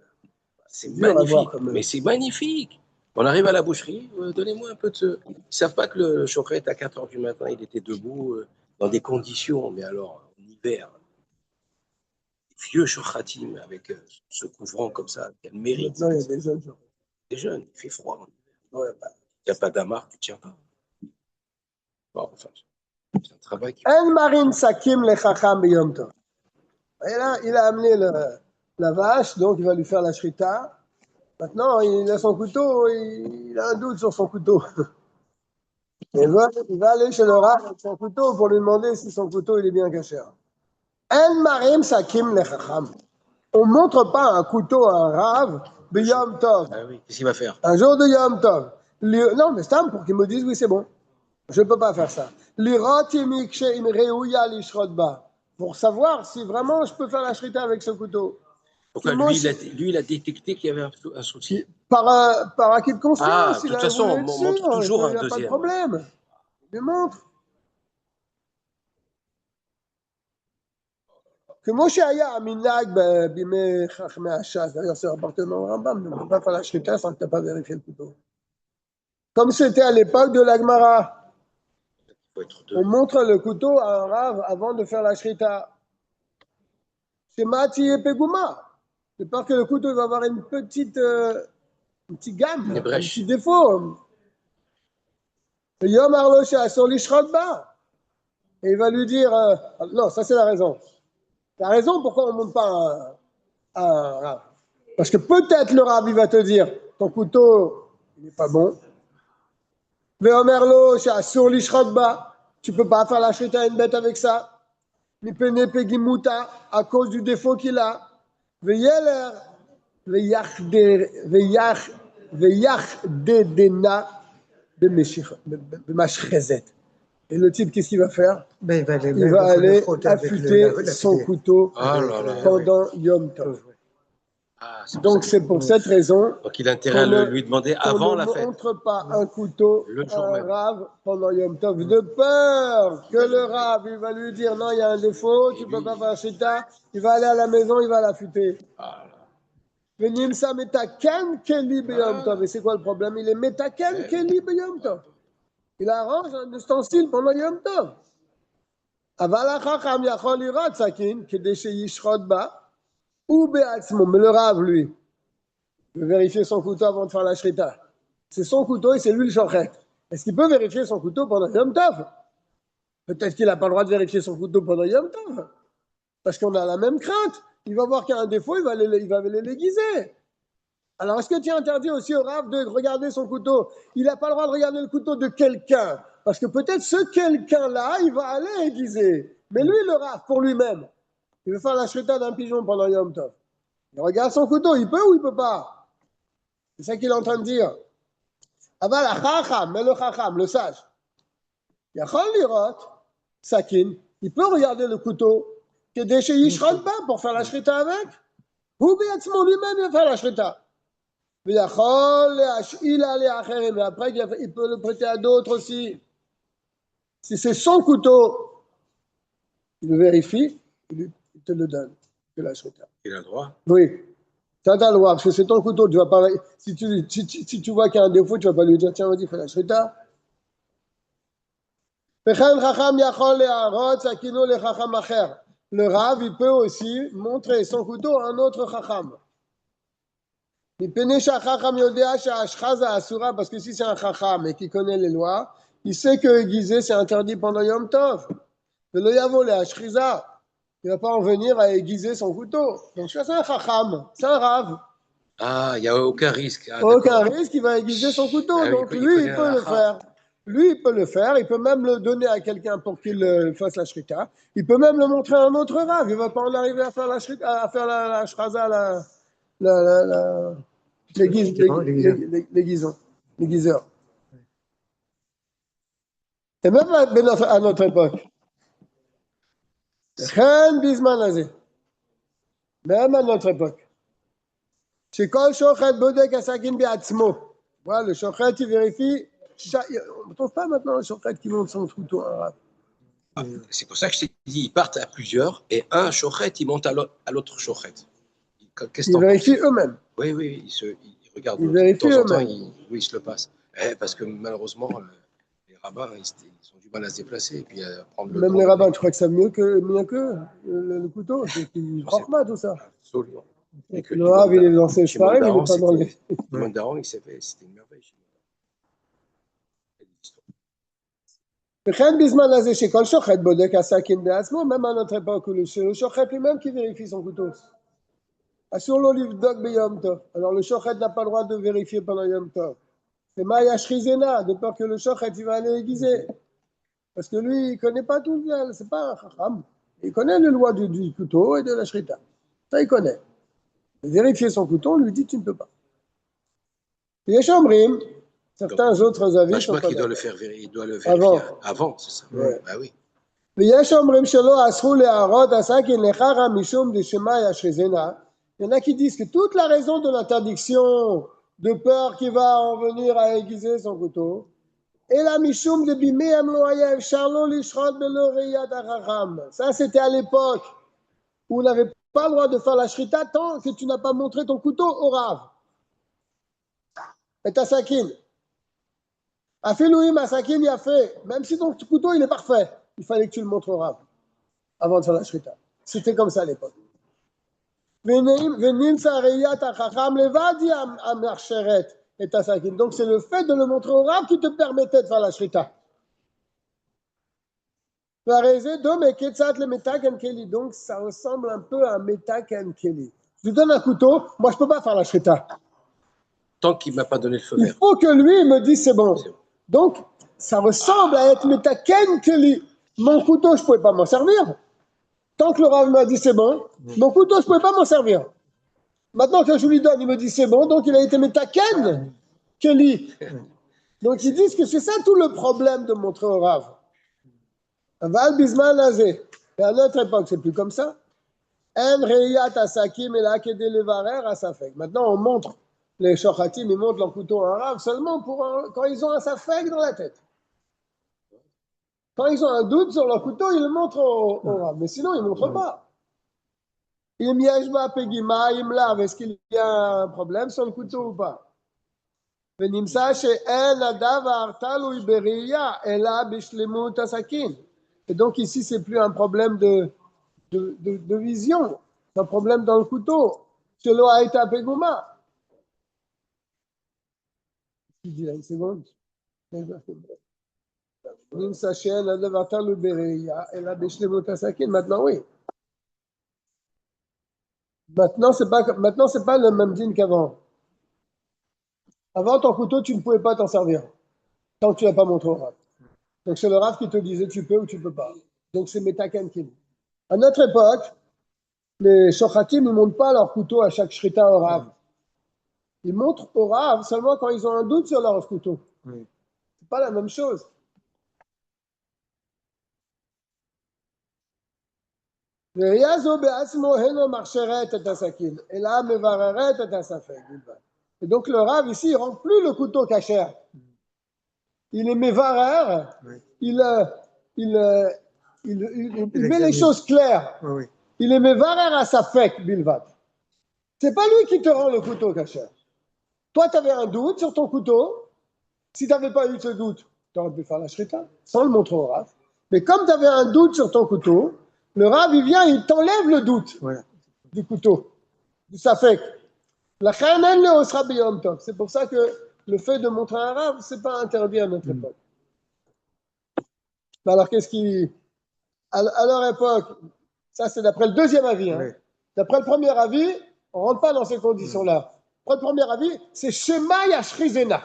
C'est magnifique. Mais c'est magnifique. On arrive à la boucherie, donnez-moi un peu de ce. Ils ne savent pas que le chocret, à 4 h du matin, il était debout dans des conditions, mais alors, en hiver, vieux chochatim avec ce couvrant comme ça, quel mérite. Maintenant, il y a des jeunes gens. Des jeunes, il fait froid. Il n'y a pas d'amarre, tu ne tiens pas. Bon, enfin, c'est un travail qui. En marin sakim le chacham b'yom tov. Et là, il a amené la vache, donc il va lui faire la shrita. Maintenant, il a son couteau, il a un doute sur son couteau. Il va aller chez le rav avec son couteau pour lui demander si son couteau il est bien caché. En marim sakim le chacham. On ne montre pas un couteau à un rav b'yom tov. Ah oui, qu'est-ce qu'il va faire? Un jour de yom tov. Non, mais c'est pour qu'il me dise oui, c'est bon. Je ne peux pas faire ça. Pour savoir si vraiment je peux faire la shrita avec ce couteau. Pourquoi lui, il a détecté qu'il y avait un souci. Par acquis de conscience. Ah, de toute façon, on montre toujours un deuxième. Il n'y a pas de problème. Il lui montre. Que Moshe Aya a minag bimé chachmé hachas. D'ailleurs, c'est rapporté dans le Rambam. Ne peut pas faire la shrita sans que tu n'aies pas vérifié le couteau. Comme c'était à l'époque de l'Agmara. On montre le couteau à un rave avant de faire la shrita. C'est Mati et Pegouma. C'est peur que le couteau va avoir une petite gamme, un petit défaut. Et Yom Arlo She'asor Lishrot Ba. Et il va lui dire, non, ça c'est la raison. La raison pourquoi on ne monte pas un rave. Parce que peut-être le rave, il va te dire, ton couteau, il n'est pas bon. Yom Arlo She'asor Lishrot Ba. Tu ne peux pas faire la shrita à une bête avec ça. Ni pene pegimuta, à cause du défaut qu'il a. Veyeler, veyachdedena, bemashchezet. Et le type, qu'est-ce qu'il va faire? Ben, il va aller affûter son couteau pendant Yom Tov. Ah, donc c'est pour cette raison. Donc il a intérêt à lui demander avant la fête. On ne montre pas un couteau à un rave pendant Yom Tov de peur que le rave il va lui dire non il y a un défaut, tu ne peux pas faire shita, il va aller à la maison, il va l'affûter. Venim sa metaken keli b'yom tov. Et c'est quoi le problème? Il est metaken keli b'yom tov. Il arrange un ustensile pendant Yom Tov. Aval hachacham yachol lirot sakin kedei sheyishrot ba. Mais le rave, lui, veut vérifier son couteau avant de faire la shrita. C'est son couteau et c'est lui le shochet. Est-ce qu'il peut vérifier son couteau pendant Yom Tov? Peut-être qu'il n'a pas le droit de vérifier son couteau pendant Yom Tov. Parce qu'on a la même crainte. Il va voir qu'il y a un défaut, il va l'aiguiser. Alors, est-ce que tu interdis aussi au rave de regarder son couteau? Il n'a pas le droit de regarder le couteau de quelqu'un. Parce que peut-être ce quelqu'un-là, il va aller aiguiser. Mais lui, le rave, pour lui-même, il veut faire la shrita d'un pigeon pendant Yom Tov. Il regarde son couteau, il peut ou il ne peut pas? C'est ça qu'il est en train de dire. Aval hachacham, mais le chacham, le sage. Yachol lirot, sakin, il peut regarder le couteau, kedei sheyishrot ba, pour faire la shrita avec. Ou biatzmo lui-même, il va faire la shrita. Yachol le'ash'ila le'acherim, mais après, il peut le prêter à d'autres aussi. Si c'est son couteau, il le vérifie, il te le donne, de la shrita. Il a le droit. Oui. Ça, tu as le droit, parce que c'est ton couteau. Tu vas pas, si tu vois qu'il y a un défaut, tu ne vas pas lui dire, tiens, vas-y, fais la shrita. Le Rav, il peut aussi montrer son couteau à un autre Chacham. Parce que si c'est un Chacham et qui connaît les lois, il sait que aiguiser c'est interdit pendant Yom Tov. Il ne va pas en venir à aiguiser son couteau. Donc c'est un Chacham, c'est un Rav. Ah, il n'y a aucun risque. Ah, aucun risque, il va aiguiser son couteau. Ah, donc lui, il peut le faire. Lui, il peut le faire. Il peut même le donner à quelqu'un pour qu'il fasse la shrita. Il peut même le montrer à un autre Rav. Il ne va pas en arriver à faire la shrita, à faire la shraza, l'aiguiseur. Et même à notre époque. Même à notre époque. Chez Kol Shochet Bodek Asakin Be'atzmo. Voilà, le Shochet, il vérifie. On ne trouve pas maintenant le Shochet qui monte son couteau arabe. Ah, c'est pour ça que je t'ai dit, ils partent à plusieurs et un Shochet, il monte à l'autre Shochet. Ils vérifient eux-mêmes. Oui, ils regardent. Ils vérifient de temps en eux-mêmes. temps, ils se le passent. Parce que malheureusement, les rabbins, ils ont du mal à se déplacer et puis à prendre le Même temps les rabbins, tu crois que c'est mieux que le couteau? Ils ne croient pas tout ça. Absolument. Le Rav, il est dans ses chevalets, mais il n'est pas dans les. Le Mandaron, c'était une merveille. Même à notre époque, le shochet lui-même qui vérifie son couteau. Alors le shochet n'a pas le droit de vérifier pendant Yom Tov. C'est Maya Shrizena, de peur que le shochet il va aller aiguiser. Parce que lui, il ne connaît pas tout, c'est pas un chacham. Il connaît les lois du couteau et de la shrita. Ça, il connaît. Vérifier son couteau, on lui dit tu ne peux pas. Il y a Shomrim, certains autres avis. Je crois qu'il doit le faire, il doit le vérifier avant, c'est ça. Ouais. Bah oui. Il y en a qui disent que toute la raison de l'interdiction, de peur qu'il va en venir à aiguiser son couteau, et la mishum de bimé amloayev charlo lishrot beloreyat aracham. Ça, c'était à l'époque où on n'avait pas le droit de faire la shrita tant que tu n'as pas montré ton couteau au Rav. Et ta sakin. Afilouim à sakin y a fait. Même si ton couteau il est parfait, il fallait que tu le montres au Rav avant de faire la shrita. C'était comme ça à l'époque. Donc c'est le fait de le montrer au Rav qui te permettait de faire la shrita. Donc ça ressemble un peu à un metaken keli. Je lui donne un couteau, moi je ne peux pas faire la shrita. Tant qu'il ne m'a pas donné le feu vert. Il faut que lui me dise c'est bon. Donc ça ressemble à être metaken keli. Mon couteau, je ne pouvais pas m'en servir. Tant que le Rav m'a dit c'est bon, mon couteau, je ne pouvais pas m'en servir. Maintenant que je lui donne, il me dit c'est bon, donc il a été metaken keli. Donc ils disent que c'est ça tout le problème de montrer au Rav. Aval bisman lazé. Et à notre époque, c'est plus comme ça. En reyat asakim et la kede levarer asafek. Maintenant, on montre les shochatim, ils montrent leur couteau en Rav seulement quand ils ont un safek dans la tête. Quand ils ont un doute sur leur couteau, ils le montrent au Rav. Mais sinon, ils ne montrent pas. Im yeshba pegima, im lav. Est-ce qu'il y a un problème sur le couteau ou pas? Venimsa she'en adavar talui beriya ela bishlemut asakin. Et donc ici, ce n'est plus un problème de vision, c'est un problème dans le couteau. Shelo haïta peguma. Tu dis là une seconde. Maintenant, oui. Maintenant, c'est pas le même dîne qu'avant. Avant, ton couteau, tu ne pouvais pas t'en servir tant que tu n'as pas montré au Rav. Donc, c'est le Rav qui te disait tu peux ou tu ne peux pas. Donc, c'est Metaken Kim. À notre époque, les Shochatim ne montrent pas leur couteau à chaque shrita au Rav. Ils montrent au Rav seulement quand ils ont un doute sur leur couteau. Oui. C'est pas la même chose. Et donc, le Rav ici, il ne rend plus le couteau cachère. Il est mévarer, il il met les choses claires. Oui. Il est mevarer à sa fek, bilvat. C'est pas lui qui te rend le couteau kasher. Toi, tu avais un doute sur ton couteau. Si tu n'avais pas eu ce doute, tu aurais pu faire la shrita sans le montrer au Rav. Mais comme tu avais un doute sur ton couteau, le Rav, il vient, il t'enlève le doute du couteau, du safek. La chayanen le osra biyom tov. C'est pour ça que le fait de montrer un Rav, ce n'est pas interdit à notre époque. Alors, qu'est-ce qui. À leur époque, ça c'est d'après le deuxième avis. Hein. D'après le premier avis, on ne rentre pas dans ces conditions-là. Après le premier avis, c'est Shema Yashrizena.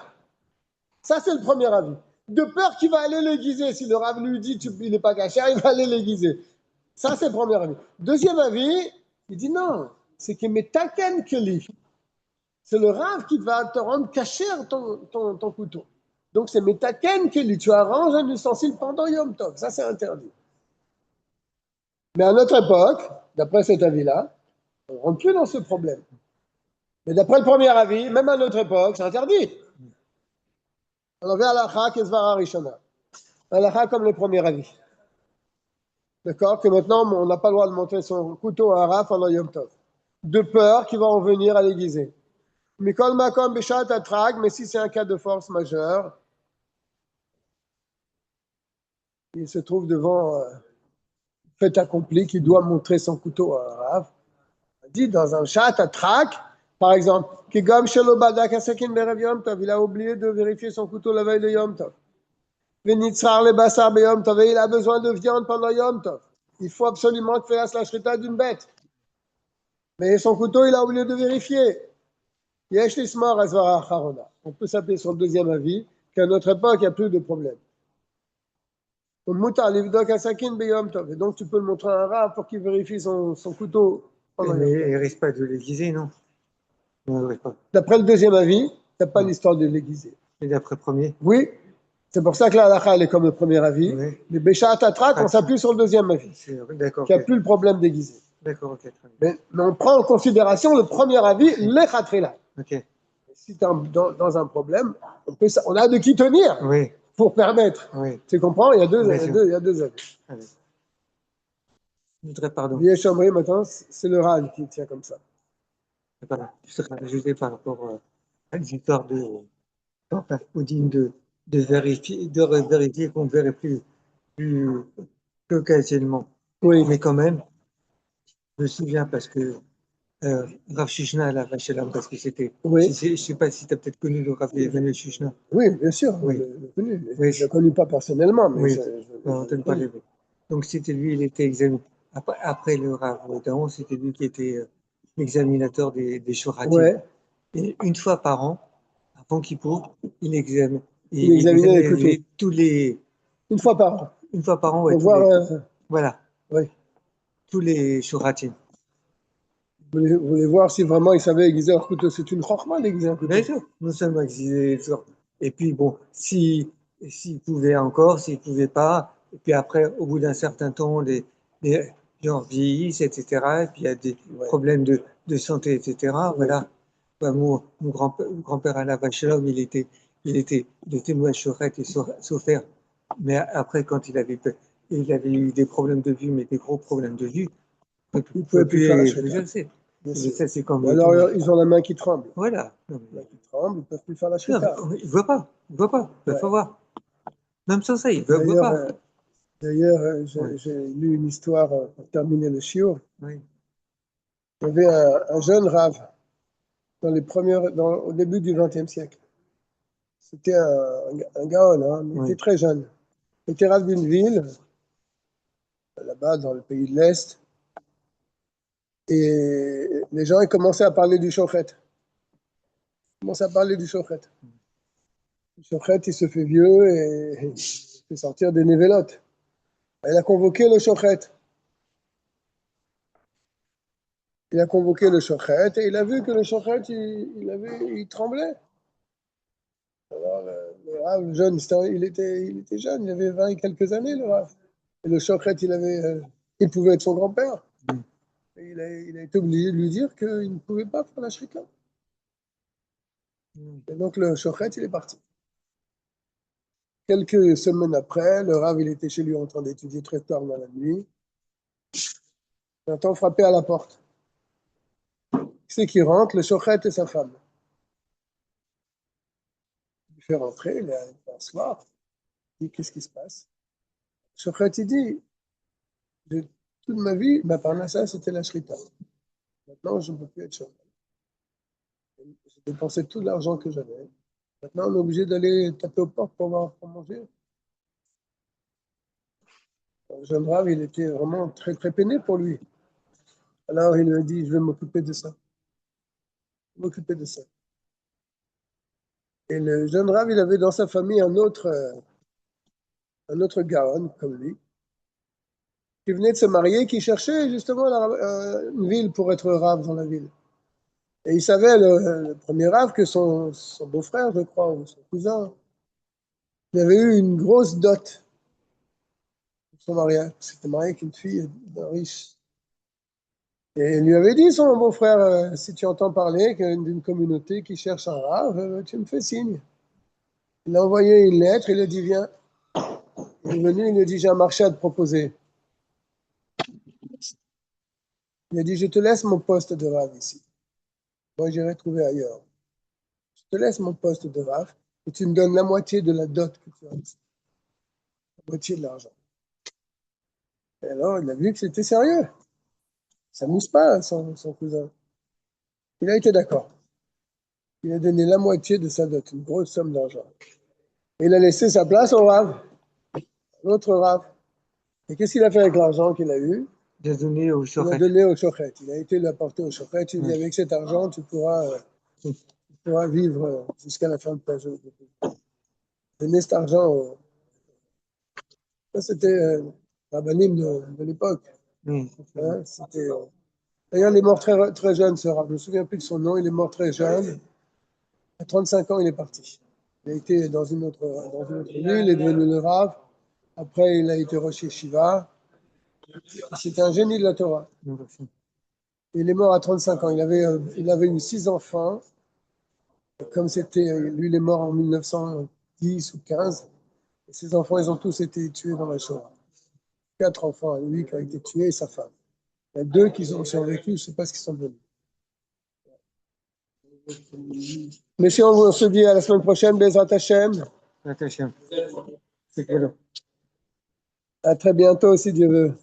Ça, c'est le premier avis. De peur qu'il va aller l'aiguiser. Si le Rav lui dit il n'est pas caché, il va aller l'aiguiser. Ça, c'est le premier avis. Deuxième avis, il dit non, c'est que Metaken Keli. C'est le Rav qui va te rendre caché ton couteau. Donc, c'est Metaken Keli. Tu arranges un ustensile pendant Yom Tov. Ça, c'est interdit. Mais à notre époque, d'après cet avis-là, on ne rentre plus dans ce problème. Mais d'après le premier avis, même à notre époque, c'est interdit. On vient à l'Alakha Kesvara Rishona. L'Alakha comme le premier avis. D'accord? Que maintenant, on n'a pas le droit de montrer son couteau à un Rav pendant Yom Tov. De peur qu'il va en venir à l'aiguiser. Mikol Makom Bishat Atrag, mais si c'est un cas de force majeure, il se trouve devant fait accompli qu'il doit montrer son couteau à un Rav. On dit dans un chat Atrak, par exemple, il a oublié de vérifier son couteau la veille de Yom Tov. Il a besoin de viande pendant Yom Tov. Il faut absolument qu'il fasse la shrita d'une bête. Mais son couteau, il a oublié de vérifier. On peut s'appeler sur le deuxième avis qu'à notre époque, il n'y a plus de problème. Et donc, tu peux le montrer à un rat pour qu'il vérifie son couteau. Mais il ne risque pas de l'aiguiser, non? D'après le deuxième avis, il n'y a pas l'histoire de l'aiguiser. Et d'après le premier? Oui. C'est pour ça que la halakha, elle est comme le premier avis. Oui. Mais Béchat Atrak, on s'appuie sur le deuxième avis. D'accord. Il n'y a plus le problème d'aiguiser. D'accord, ok. Mais on prend en considération le premier avis, les khatrila. Ok. Si tu es dans un problème, on a de qui tenir pour permettre. Oui. Tu comprends? Il y a deux avis. Allez. Je voudrais pardon. Chambry, maintenant, c'est le Rav qui tient comme ça. Voilà. Je voudrais rajouter par rapport à l'histoire de Odine de vérifier qu'on ne verrait plus occasionnellement. Oui. Mais quand même, je me souviens parce que Rav Shushna, la Vachelam, parce que c'était. Oui. Je ne sais pas si tu as peut-être connu le Rav Emmanuel Shushna. Oui, bien sûr. Oui. Je l'ai connu. Je ne le connais pas personnellement, mais oui. On ne pas lever. Donc c'était lui, il était examiné. Après le Rav Daon, c'était lui qui était l'examinateur des Shoratim. Ouais. Et une fois par an, avant Kippour, il examinait tous les. Une fois par an. Une fois par an, oui. Voilà. Oui. Tous les Shoratim. Vous voulez voir si vraiment ils savaient aiguiser leur couteau? C'est une chorma d'aiguiser un couteau. Bien sûr, non seulement aiguiser. Et puis bon, s'ils pouvaient encore, s'ils ne pouvaient pas, et puis après, au bout d'un certain temps, les gens vieillissent, etc. Et puis il y a des problèmes de santé, etc. Voilà. Ben, mon grand-père à la Vachelom, il était Mouachorette et Sofer. Mais après, quand il avait eu des problèmes de vue, mais des gros problèmes de vue, il ne pouvait plus faire la shrita. Ça, c'est comme alors, ils ont la main qui tremble. Voilà. La main qui tremble, ils ne peuvent plus faire la shrita. Ils ne voient pas. Il faut voir. Même sans ça, ils ne voient pas. D'ailleurs, j'ai lu une histoire pour terminer le shiur. Oui. Il y avait un jeune Rav au début du XXe siècle. C'était un gaon, hein, il était très jeune. Il était Rav d'une ville, là-bas dans le pays de l'Est. Et les gens ils commençaient à parler du shochet. Le shochet, il se fait vieux et il fait sortir des névélotes. Il a convoqué le shochet. Il a convoqué le shochet et il a vu que le shochet, il tremblait. Alors, le Rav, jeune, il était jeune, il avait 20 et quelques années, le Rav. Et le shochet, il pouvait être son grand-père. Et il a été obligé de lui dire qu'il ne pouvait pas faire la shrita. Et donc le shochet, il est parti. Quelques semaines après, le Rav, il était chez lui en train d'étudier très tard dans la nuit. Il entend frapper à la porte. C'est qui rentre, le Shochet et sa femme. Il fait rentrer, il va s'asseoir. Il dit, qu'est-ce qui se passe? Le Shochet, il dit, toute ma vie, ma parnassa, c'était la shrita. Maintenant, je ne peux plus être Shochet. J'ai dépensé tout l'argent que j'avais. Maintenant, on est obligé d'aller taper aux portes pour manger. Le jeune Rav, il était vraiment très, très peiné pour lui. Alors, il lui a dit, je vais m'occuper de ça. M'occuper de ça. Et le jeune Rav, il avait dans sa famille un autre Gaon, comme lui, qui venait de se marier, qui cherchait justement une ville pour être Rav dans la ville. Et il savait, le premier Rav, que son beau-frère, je crois, ou son cousin, il avait eu une grosse dot pour son mariage. Il s'était marié avec une fille d'un riche. Et il lui avait dit, son beau-frère, si tu entends parler d'une communauté qui cherche un Rav, tu me fais signe. Il a envoyé une lettre, il a dit, viens. Il est venu, il lui a dit, j'ai un marché à te proposer. Il a dit, je te laisse mon poste de Rav ici. Moi, j'irai trouver ailleurs. Je te laisse mon poste de Rav et tu me donnes la moitié de la dot que tu as ici. La moitié de l'argent. Et alors, il a vu que c'était sérieux. Ça ne s'amuse pas, son cousin. Il a été d'accord. Il a donné la moitié de sa dot, une grosse somme d'argent. Et il a laissé sa place au Rav, l'autre Rav. Et qu'est-ce qu'il a fait avec l'argent qu'il a eu? Il a donné au Il l'a donné au Shochet. Il a été l'apporter au Shochet. Il dit, avec cet argent, tu pourras vivre jusqu'à la fin de ta journée. Donner cet argent. Ça, c'était Rabbanim de l'époque. Hein, d'ailleurs, il est mort très, très jeune, ce Rav. Je ne me souviens plus de son nom. Il est mort très jeune. À 35 ans, il est parti. Il a été dans une autre ville. Il est devenu le Rav. Après, il a été Rosh Yeshiva. C'était un génie de la Torah. Il est mort à 35 ans. Il avait eu 6 enfants. Comme lui, il est mort en 1910 ou 15. Et ses enfants, ils ont tous été tués dans la Shoah. 4 enfants, lui qui a été tué et sa femme. Il y a 2 qui ont survécu, je ne sais pas ce qu'ils sont devenus. Messieurs, on se dit à la semaine prochaine, Bezrat Hashem. À très bientôt, si Dieu veut.